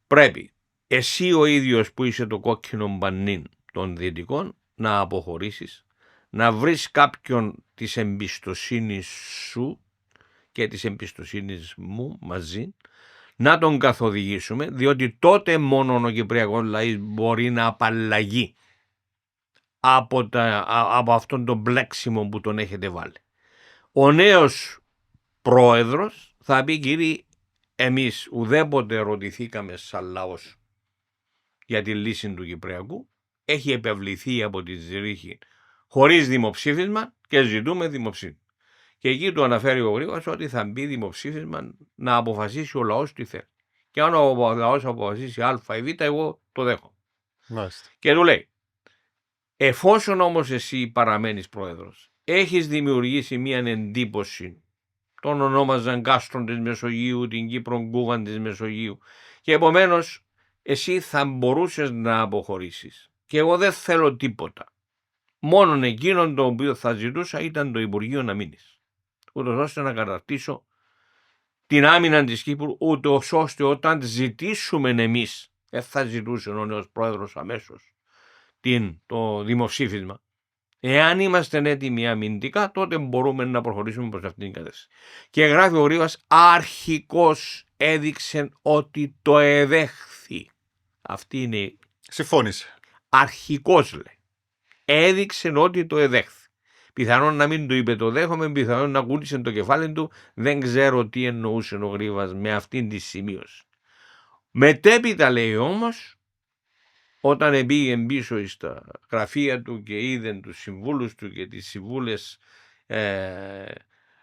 πρέπει εσύ ο ίδιος που είσαι το κόκκινο μπανίν των δυτικών να αποχωρήσεις, να βρεις κάποιον της εμπιστοσύνης σου και της εμπιστοσύνης μου μαζί, να τον καθοδηγήσουμε, διότι τότε μόνο ο Κυπριακός λαός μπορεί να απαλλαγεί από αυτόν τον μπλέξιμο που τον έχετε βάλει. Ο νέος πρόεδρος θα πει, κύριοι, εμείς ουδέποτε ρωτηθήκαμε σαν λαός για τη λύση του Κυπριακού, έχει επευληθεί από τη Ζηρίχη χωρίς δημοψήφισμα και ζητούμε δημοψήφισμα. Και εκεί του αναφέρει ο Γρήγορας ότι θα μπει δημοψήφισμα να αποφασίσει ο λαός τι θέλει. Και αν ο λαός αποφασίσει Α ή Β, εγώ το δέχομαι. Μάλιστα. Και του λέει, εφόσον όμως εσύ παραμένεις πρόεδρος, έχεις δημιουργήσει μια εντύπωση, τον ονόμαζαν Κάστρον της Μεσογείου, την Κύπρον Κούβαν της Μεσογείου, και επομένως εσύ θα μπορούσες να αποχωρήσεις. Και εγώ δεν θέλω τίποτα. Μόνον εκείνον το οποίο θα ζητούσα ήταν το Υπουργείο να μείνεις, ούτως ώστε να καταρτήσω την άμυνα της Κύπρου, ούτως ώστε όταν ζητήσουμε εμείς, δεν θα ζητούσε ο νέος πρόεδρος αμέσως το δημοψήφισμα. Εάν είμαστε έτοιμοι αμυντικά, τότε μπορούμε να προχωρήσουμε προς αυτήν την κατεύθυνση. Και γράφει ο Γρήγορας, αρχικώς έδειξε ότι το εδέχθη. Αυτή είναι. Συμφώνησε. Αρχικώς λέει. Έδειξε ότι το εδέχθη. Πιθανόν να μην του είπε το δέχομαι, πιθανόν να κούνησε το κεφάλι του. Δεν ξέρω τι εννοούσε ο Γρήγορας με αυτήν τη σημείωση. Μετέπειτα λέει όμως, όταν πήγε πίσω στα γραφεία του και είδε τους συμβούλους του και τις συμβούλες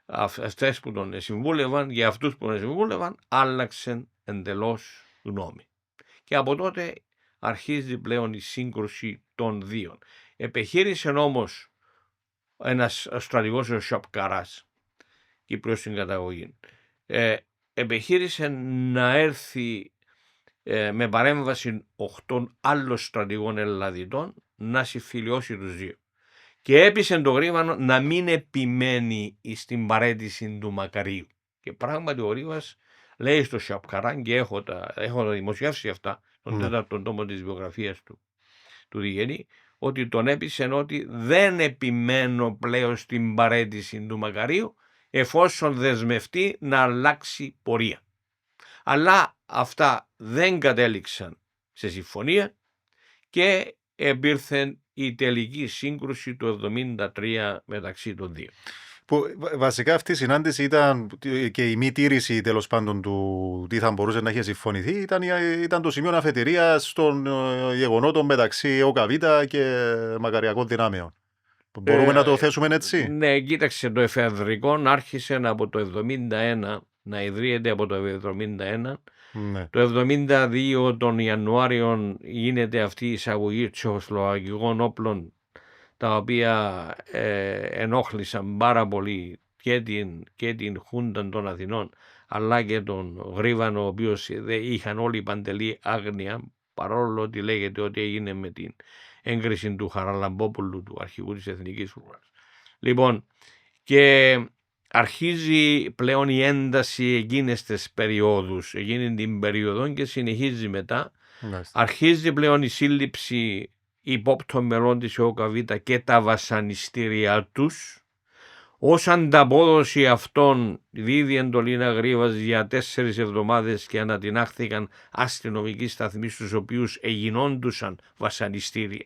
αυτές που τον συμβούλευαν, για αυτούς που τον συμβούλευαν, άλλαξε εντελώς γνώμη. Και από τότε αρχίζει πλέον η σύγκρουση των δύο. Επιχείρησε όμως ένας στρατηγός, ο Σαπκαράς, Κύπριος στην καταγωγή, επιχείρησε να έρθει με παρέμβαση 8 άλλων στρατηγών Ελλαδιτών να συμφιλιώσει τους δύο. Και έπεισε τον Γρήβανο να μην επιμένει στην παρέτηση του Μακαρίου. Και πράγματι ο Γρήβας λέει στο Σαπκαράν, και έχω τα δημοσιεύσει αυτά, τον τέταρτο τόμο της βιογραφίας του Διγενή, ότι τον έπεισε ότι δεν επιμένω πλέον στην παρέτηση του Μακαρίου, εφόσον δεσμευτεί να αλλάξει πορεία. Αλλά αυτά δεν κατέληξαν σε συμφωνία και επήρθε η τελική σύγκρουση του 1973 μεταξύ των δύο. Που βασικά αυτή η συνάντηση ήταν και η μη τήρηση τέλος πάντων του τι θα μπορούσε να έχει συμφωνηθεί, ήταν το σημείο αφετηρίας των γεγονότων μεταξύ ΟΚΒ και Μακαριακών δυνάμεων. Μπορούμε να το θέσουμε έτσι? Ναι, κοίταξε, το εφεδρικό άρχισε από το 1971 να ιδρύεται από το 1971. Ναι. Το 1972 τον Ιανουάριο γίνεται αυτή η εισαγωγή τσεχοσλοβακικών όπλων, τα οποία ενόχλησαν πάρα πολύ και την Χούντα των Αθηνών, αλλά και τον Γρήβανο, ο οποίος είχαν όλοι παντελή άγνοια, παρόλο ότι λέγεται ότι έγινε με την έγκριση του Χαραλαμπόπουλου, του αρχηγού της Εθνικής Φρουράς. Λοιπόν, και αρχίζει πλέον η ένταση εκείνες τις περιόδους, εκείνη την περίοδο, και συνεχίζει μετά. Αρχίζει πλέον η σύλληψη υπόπτων μελών της ΟΚΒ και τα βασανιστήρια τους. Ως ανταπόδοση αυτών δίδει εντολή Γρήβας για 4 εβδομάδες και ανατινάχθηκαν αστυνομικοί σταθμοί στους οποίους εγινόντουσαν βασανιστήρια.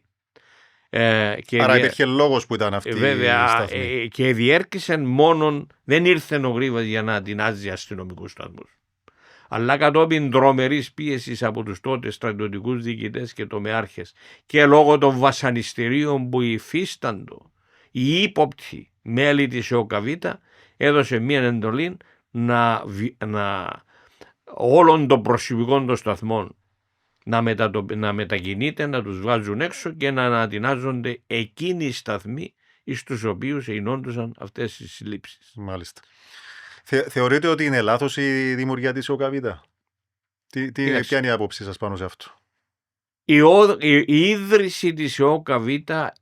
Άρα υπήρχε λόγος που ήταν αυτή η σταθμή. Και διέρκησε μόνον, δεν ήρθε ο Γρήβας για να αντινάζει αστυνομικούς σταθμούς, αλλά κατόπιν τρομερής πίεσης από τους τότε στρατιωτικούς διοικητές και τομεάρχες και λόγω των βασανιστήριων που υφίσταντο οι ύποπτοι μέλη της ΟΚΒ, έδωσε μία εντολή όλων των προσωπικών των σταθμών να μετακινείται, να τους βγάζουν έξω και να ανατινάζονται εκείνοι οι σταθμοί στους οποίους εινόντουσαν αυτές οι συλλήψεις. Μάλιστα. Θεωρείτε ότι είναι λάθος η δημιουργία της ΟΚΒ? Ποια είναι η άποψή σας πάνω σε αυτό? Η ίδρυση της ΟΚΒ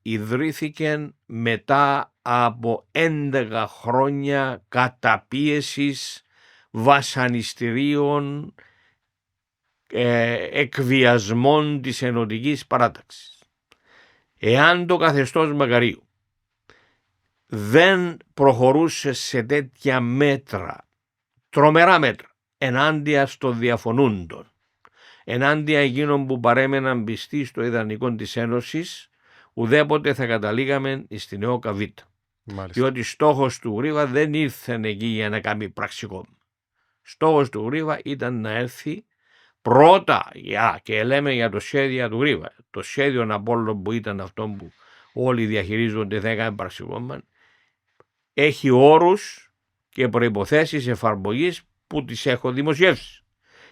ιδρύθηκε μετά από 11 χρόνια καταπίεσης, βασανιστήριων, εκβιασμών της ενωτικής παράταξης. Εάν το καθεστώς Μακαρίου δεν προχωρούσε σε τέτοια μέτρα, τρομερά μέτρα, ενάντια στο διαφωνούντον, ενάντια εκείνων που παρέμεναν πιστοί στο ιδανικό της Ένωσης, ουδέποτε θα καταλήγαμε στην ΕΟΚΑ Β. Διότι στόχος του Γρίβα δεν ήρθε εκεί για να κάνει πραξικόπημα. Στόχος του Γρίβα ήταν να έρθει πρώτα, και λέμε για το σχέδιο του Γρίβα, το σχέδιο Απόλλων που ήταν αυτό που όλοι διαχειρίζονται, δεν έκανε πραξικόπημα, έχει όρους και προϋποθέσεις εφαρμογής που τις έχω δημοσιεύσει.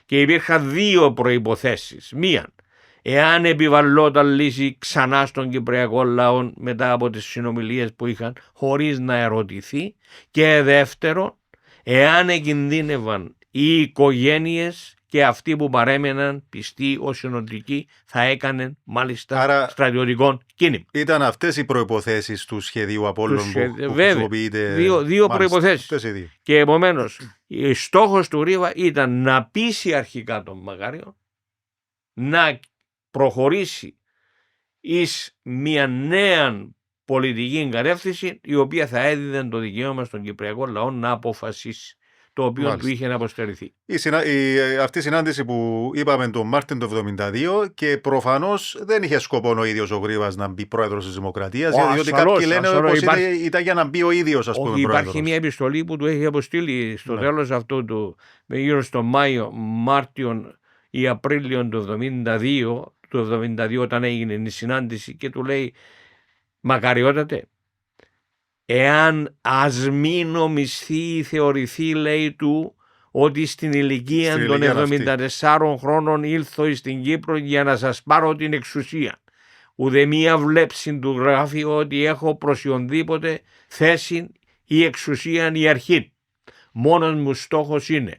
Και υπήρχαν δύο προϋποθέσεις. Μίαν, εάν επιβαλλόταν λύση ξανά στον κυπριακό λαό μετά από τις συνομιλίες που είχαν χωρίς να ερωτηθεί, και δεύτερον, εάν εκινδύνευαν οι οικογένειες και αυτοί που παρέμεναν πιστοί ως συνοδικοί θα έκαναν μάλιστα στρατιωτικό κίνημα. Ήταν αυτές οι προϋποθέσεις του σχεδίου Απόλλων που χρησιμοποιείται. Δύο προϋποθέσεις. Και επομένως, στόχος του Γρίβα ήταν να πείσει αρχικά τον Μακάριο να προχωρήσει εις μια νέα πολιτική κατεύθυνση, η οποία θα έδιδε το δικαίωμα στον κυπριακό λαό να αποφασίσει, το οποίο του είχε να αποστερηθεί. Αυτή η συνάντηση που είπαμε τον Μάρτιο του 1972, και προφανώς δεν είχε σκοπό ο ίδιος ο Γρίβας να μπει πρόεδρος της Δημοκρατίας, διότι κάποιοι λένε πως ήταν για να μπει ο ίδιος, ας πούμε, πρόεδρος. Υπάρχει μια επιστολή που του έχει αποστείλει στο τέλος αυτού του, γύρω στο Μάρτιο ή Απρίλιο του 1972, όταν έγινε η συνάντηση, και του λέει: Μακαριότατε, εάν ας μην νομιστεί ή θεωρηθεί, λέει του, ότι στην ηλικία των 74 χρόνων ήλθω στην Κύπρο για να σας πάρω την εξουσία. Ουδεμία βλέψη του γράφει ότι έχω προσιονδήποτε θέση ή εξουσία ή αρχή. Μόνος μου στόχος είναι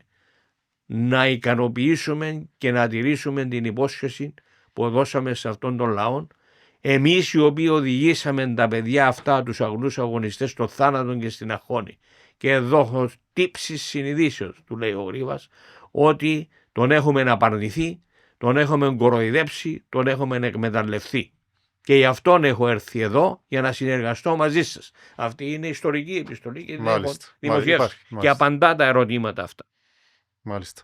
να ικανοποιήσουμε και να τηρήσουμε την υπόσχεση που δώσαμε σε αυτόν τον λαό, εμείς οι οποίοι οδηγήσαμε τα παιδιά αυτά, τους αγνούς αγωνιστές, στο θάνατο και στην αγχώνη. Και εδώ έχω τύψεις συνειδήσεως, του λέει ο Γρίβας, ότι τον έχουμε απαρνηθεί, τον έχουμε κοροϊδέψει, τον έχουμε εκμεταλλευτεί. Και γι' αυτόν έχω έρθει εδώ για να συνεργαστώ μαζί σας. Αυτή είναι ιστορική επιστολή και δημοσιεύσει και απαντά τα ερωτήματα αυτά. Μάλιστα.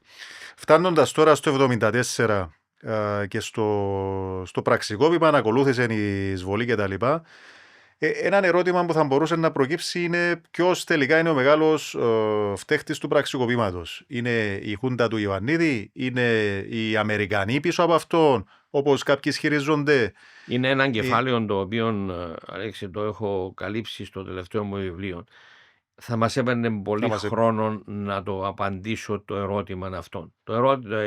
Φτάνοντας τώρα στο 1974 και στο πραξικόπημα ακολούθησε η εισβολή κτλ. Ένα ερώτημα που θα μπορούσε να προκύψει είναι ποιος τελικά είναι ο μεγάλος φταίχτης του πραξικοπήματος. Είναι η Χούντα του Ιωαννίδη, είναι οι Αμερικανοί πίσω από αυτόν, όπως κάποιοι ισχυρίζονται? Είναι ένα κεφάλαιο το οποίο, Αλέξη, το έχω καλύψει στο τελευταίο μου βιβλίο. Θα μας έπαιρνε πολύ χρόνο να το απαντήσω το ερώτημα αυτόν.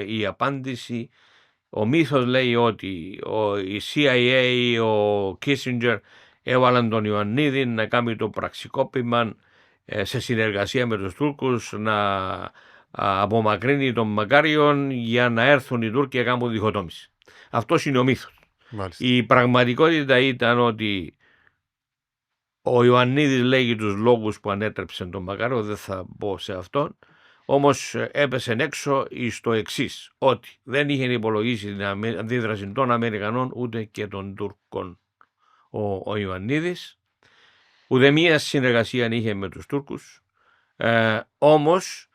Η απάντηση, ο μύθος λέει ότι η CIA, ο Kissinger έβαλαν τον Ιωαννίδη να κάνει το πραξικόπημα σε συνεργασία με τους Τούρκους, να απομακρύνει τον Μακάριον για να έρθουν οι Τούρκοι να κάνουν διχοτόμηση. Αυτός είναι ο μύθος. Μάλιστα. Η πραγματικότητα ήταν ότι ο Ιωαννίδης λέγει τους λόγους που ανέτρεψε τον Μακάριο, δεν θα μπω σε αυτόν, όμως έπεσε έξω στο εξής, ότι δεν είχε υπολογίσει την αντίδραση των Αμερικανών ούτε και των Τούρκων ο Ιωαννίδης, ούτε μία συνεργασία είχε με τους Τούρκους, όμως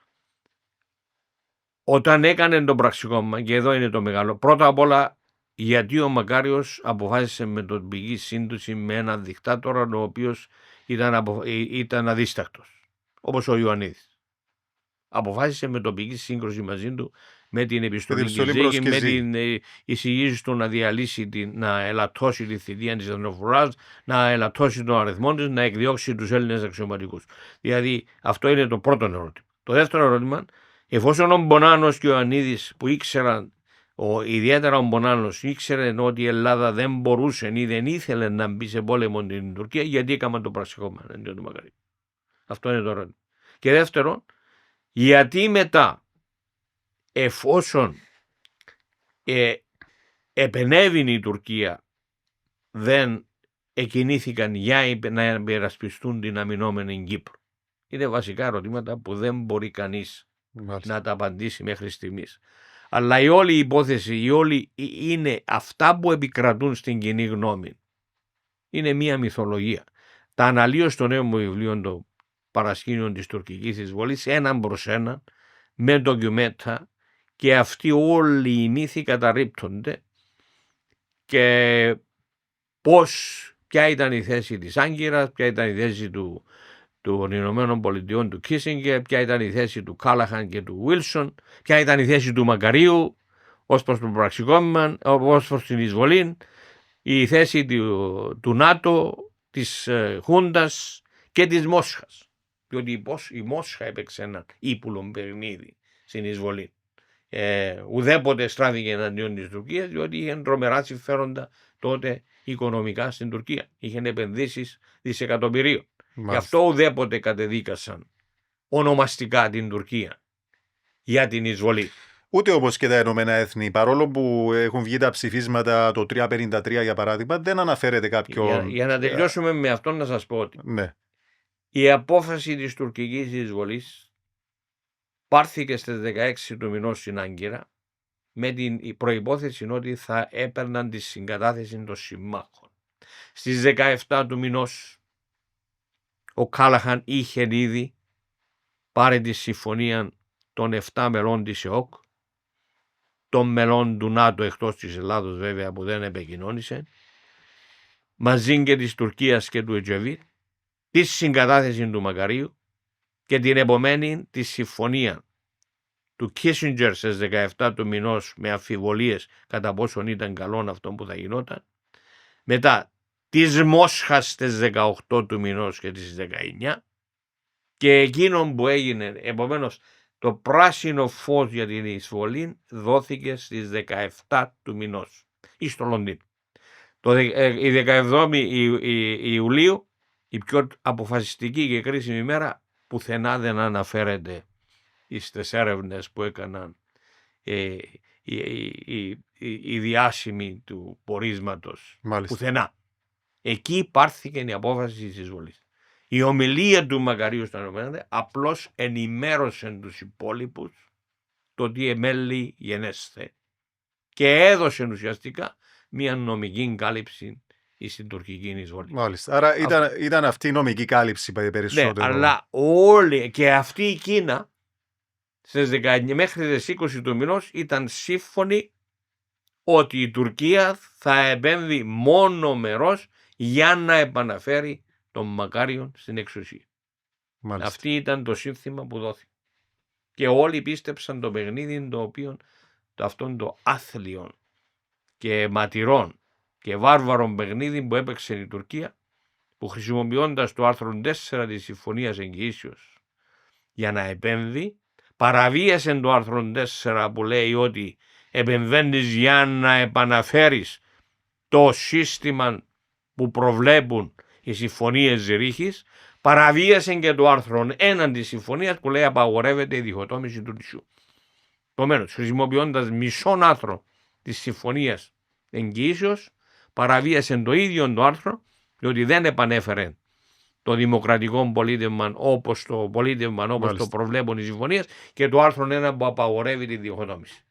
όταν έκανε τον πραξικόπημα, και εδώ είναι το μεγάλο, πρώτα απ' όλα γιατί ο Μακάριος αποφάσισε με τον πηγή σύντουση με έναν δικτάτορα ο οποίος ήταν αδίστακτος, όπως ο Ιωαννίδης. Αποφάσισε με τοπική σύγκρουση μαζί του, με την επιστολική ζήγη, με την εισηγήση του να διαλύσει, να ελαττώσει τη θητεία της Εθνοφουράς, να ελαττώσει τον αριθμό της, να εκδιώξει τους Έλληνες αξιωματικούς. Δηλαδή αυτό είναι το πρώτο ερώτημα. Το δεύτερο ερώτημα, εφόσον ο Μπονάνος και ο Ιωαννίδης που ήξεραν, ιδιαίτερα ο Μπονάνος ήξερε ότι η Ελλάδα δεν μπορούσε ή δεν ήθελε να μπει σε πόλεμο την Τουρκία, γιατί έκαναν το πραξικόπημα εναντίον του Μακαρίου. Αυτό είναι το ερώτημα. Και δεύτερον, γιατί μετά, εφόσον επενέβηνε η Τουρκία, δεν εκκινήθηκαν για να υπερασπιστούν την αμυνόμενη Κύπρο? Είναι βασικά ερωτήματα που δεν μπορεί κανείς να τα απαντήσει μέχρι στιγμής. Αλλά η όλη υπόθεση, είναι αυτά που επικρατούν στην κοινή γνώμη. Είναι μία μυθολογία. Τα αναλύω στο νέο μου βιβλίο, το Παρασκήνιο της τουρκικής εισβολής, έναν προς έναν, με ντοκιουμέντα και αυτοί όλοι οι μύθοι καταρρίπτονται και ποια ήταν η θέση της Άγκυρας, ποια ήταν η θέση των Ηνωμένων Πολιτειών του Κίσινγκερ, ποια ήταν η θέση του Κάλαχαν και του Βίλσον, ποια ήταν η θέση του Μακαρίου ως προς το πραξικόπημα, ως προς την εισβολή, η θέση του ΝΑΤΟ, της Χούντας και της Μόσχας. Διότι η Μόσχα έπαιξε ένα ύπουλο παιχνίδι στην εισβολή. Ουδέποτε στράφηκε εναντίον της Τουρκίας, διότι είχε τρομερά συμφέροντα τότε οικονομικά στην Τουρκία. Είχε επενδύσεις δισεκατομμυρίων. Γι' αυτό ουδέποτε κατεδίκασαν ονομαστικά την Τουρκία για την εισβολή. Ούτε όπως και τα Ηνωμένα Έθνη, παρόλο που έχουν βγει τα ψηφίσματα το 353 για παράδειγμα, δεν αναφέρεται κάποιον. Για να τελειώσουμε με αυτό, να σας πω ότι ναι. Η απόφαση της τουρκικής εισβολής πάρθηκε στις 16 του μηνός στην Άγκυρα με την προϋπόθεση ότι θα έπαιρναν τη συγκατάθεση των συμμάχων. Στις 17 του μηνός ο Κάλαχαν είχε ήδη πάρει τη συμφωνία των 7 μελών της ΕΟΚ, των μελών του ΝΑΤΟ εκτός της Ελλάδος βέβαια που δεν επικοινώνησε, μαζί και της Τουρκίας και του Ετζεβίτ, τη συγκατάθεση του Μακαρίου και την επομένη τη συμφωνία του Κίσινγκερ στις 17 του μηνός με αμφιβολίες κατά πόσον ήταν καλό αυτό που θα γινόταν, μετά της Μόσχας στις 18 του μηνός και τις 19 και εκείνο που έγινε, επομένως το πράσινο φως για την εισβολή δόθηκε στις 17 του μηνός ή στο Λονδίνο. Η 17η Ιουλίου, η πιο αποφασιστική και κρίσιμη μέρα, πουθενά δεν αναφέρεται στις έρευνες που έκαναν οι διάσημοι του πορίσματος. Μάλιστα. Πουθενά. Εκεί πάρθηκε η απόφαση της εισβολής. Η ομιλία του Μακαρίου στα ΗΠΑ απλώς ενημέρωσε τους υπόλοιπους το τι εμέλει γενέσθε και έδωσε ουσιαστικά μια νομική κάλυψη στην τουρκική εισβολή. Μάλιστα. Άρα ήταν αυτή η νομική κάλυψη περισσότερο. Ναι, αλλά όλοι και αυτή η Κίνα στις 19, μέχρι τις 20 του μηνός ήταν σύμφωνοι ότι η Τουρκία θα επέμβει μόνο μερός για να επαναφέρει τον Μακάριον στην εξουσία. Μάλιστα. Αυτή ήταν το σύνθημα που δόθηκε. Και όλοι πίστεψαν το παιχνίδι το οποίο αυτόν το άθλιον και ματηρών και βάρβαρων παιχνίδι που έπαιξε η Τουρκία, που χρησιμοποιώντας το άρθρο 4 της Συμφωνίας Εγγυήσεως για να επέμβει, παραβίασε το άρθρο 4 που λέει ότι επεμβαίνεις για να επαναφέρεις το σύστημα που προβλέπουν οι συμφωνίες Ζερίχης, παραβίασε και το άρθρο 1 της συμφωνίας που λέει απαγορεύεται η διχοτόμηση του νησιού. Επομένως, χρησιμοποιώντας μισόν άρθρο της Συμφωνίας Εγγυήσεως, παραβίασε το ίδιο το άρθρο, διότι δεν επανέφερε το δημοκρατικό πολίτευμα όπως το προβλέπουν οι συμφωνίες και το άρθρο 1 που απαγορεύει τη διχοτόμηση.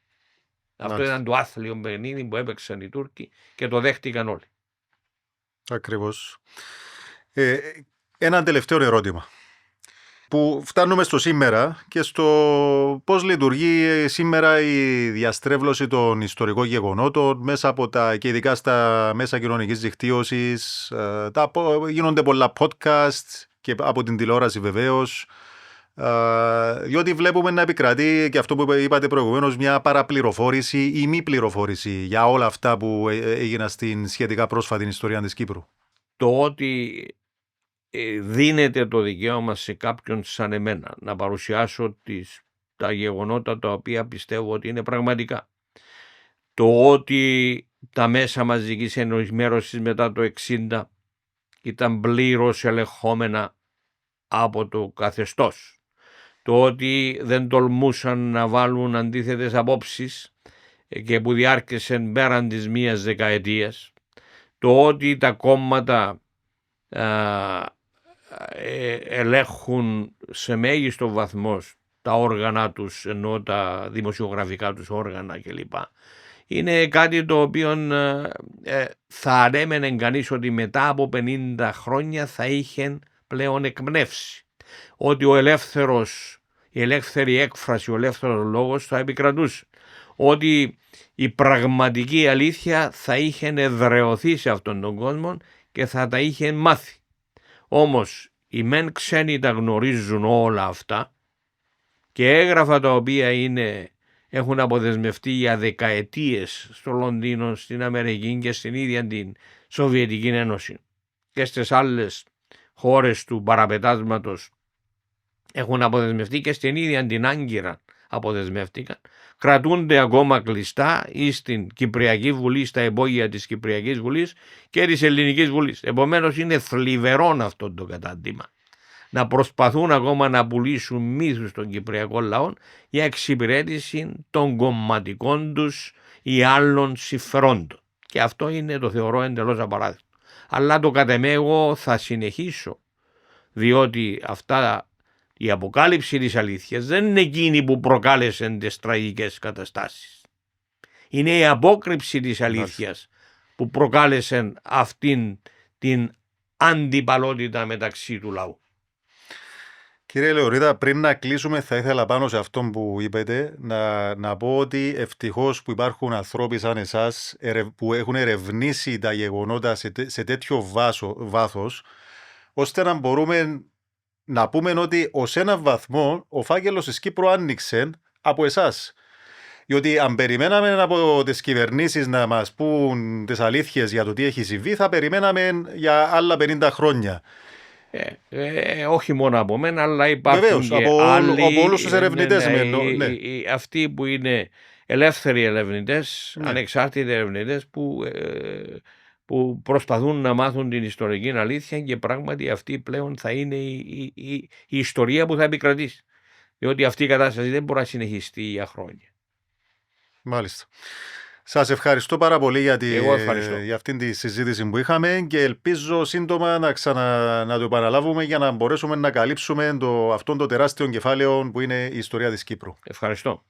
Αυτό ήταν το άθλιο παιχνίδι που έπαιξαν οι Τούρκοι και το δέχτηκαν όλοι. Ακριβώς. Ένα τελευταίο ερώτημα. Που φτάνουμε στο σήμερα και στο πώς λειτουργεί σήμερα η διαστρέβλωση των ιστορικών γεγονότων μέσα από και ειδικά στα μέσα κοινωνικής δικτύωσης. Γίνονται πολλά podcast και από την τηλεόραση βεβαίως. Διότι βλέπουμε να επικρατεί και αυτό που είπατε προηγουμένως, μια παραπληροφόρηση ή μη πληροφόρηση για όλα αυτά που έγιναν στην σχετικά πρόσφατη ιστορία της Κύπρου. Το ότι δίνεται το δικαίωμα σε κάποιον σαν εμένα να παρουσιάσω τα γεγονότα τα οποία πιστεύω ότι είναι πραγματικά. Το ότι τα μέσα μαζικής ενημέρωσης μετά το 1960 ήταν πλήρως ελεγχόμενα από το καθεστώς. Το ότι δεν τολμούσαν να βάλουν αντίθετες απόψεις και που διάρκεσε πέραν της μίας δεκαετίας. Το ότι τα κόμματα ελέγχουν σε μέγιστο βαθμό τα όργανα τους, ενώ τα δημοσιογραφικά τους όργανα κλπ. Είναι κάτι το οποίο θα ανέμενε κανείς ότι μετά από 50 χρόνια θα είχε πλέον εκπνεύσει. Ότι ο ελεύθερος η ελεύθερη έκφραση, ο ελεύθερος λόγος θα επικρατούσε. Ότι η πραγματική αλήθεια θα είχε εδραιωθεί σε αυτόν τον κόσμο και θα τα είχε μάθει. Όμως οι μεν ξένοι τα γνωρίζουν όλα αυτά και έγγραφα τα οποία έχουν αποδεσμευτεί για δεκαετίες στο Λονδίνο, στην Αμερική και στην ίδια την Σοβιετική Ένωση και στις άλλες χώρες του παραπετάσματος έχουν αποδεσμευτεί και στην ίδια την Άγκυρα αποδεσμεύτηκαν, κρατούνται ακόμα κλειστά ή στην Κυπριακή Βουλή, στα υπόγεια της Κυπριακής Βουλής και της Ελληνικής Βουλής. Επομένως είναι θλιβερόν αυτό το κατάντημα. Να προσπαθούν ακόμα να πουλήσουν μύθους των Κυπριακών λαών για εξυπηρέτηση των κομματικών τους ή άλλων συμφερόντων. Και αυτό είναι, το θεωρώ, εντελώς απαράδεκτο. Αλλά το κατ' εμέ εγώ θα συνεχίσω, διότι η αποκάλυψη της αλήθειας δεν είναι εκείνη που προκάλεσε τις τραγικές καταστάσεις. Είναι η απόκρυψη της αλήθειας που προκάλεσε αυτήν την αντιπαλότητα μεταξύ του λαού. Κύριε Λεωνίδα, πριν να κλείσουμε θα ήθελα πάνω σε αυτό που είπετε να πω ότι ευτυχώς που υπάρχουν ανθρώποι σαν εσάς που έχουν ερευνήσει τα γεγονότα σε τέτοιο βάθος, ώστε να μπορούμε να πούμε ότι ως έναν βαθμό ο φάκελος της Κύπρου άνοιξε από εσάς. Διότι αν περιμέναμε από τις κυβερνήσεις να μας πούν τις αλήθειες για το τι έχει συμβεί, θα περιμέναμε για άλλα 50 χρόνια. Όχι μόνο από μένα, αλλά υπάρχουν βεβαίως, και από όλους τους ερευνητές. Αυτοί που είναι ελεύθεροι ερευνητές, ανεξάρτητοι ερευνητές που προσπαθούν να μάθουν την ιστορική αλήθεια και πράγματι αυτή πλέον θα είναι η ιστορία που θα επικρατήσει. Διότι αυτή η κατάσταση δεν μπορεί να συνεχιστεί για χρόνια. Μάλιστα. Σας ευχαριστώ πάρα πολύ για αυτήν τη συζήτηση που είχαμε και ελπίζω σύντομα να το επαναλάβουμε για να μπορέσουμε να καλύψουμε αυτόν το τεράστιο κεφάλαιο που είναι η ιστορία της Κύπρου. Ευχαριστώ.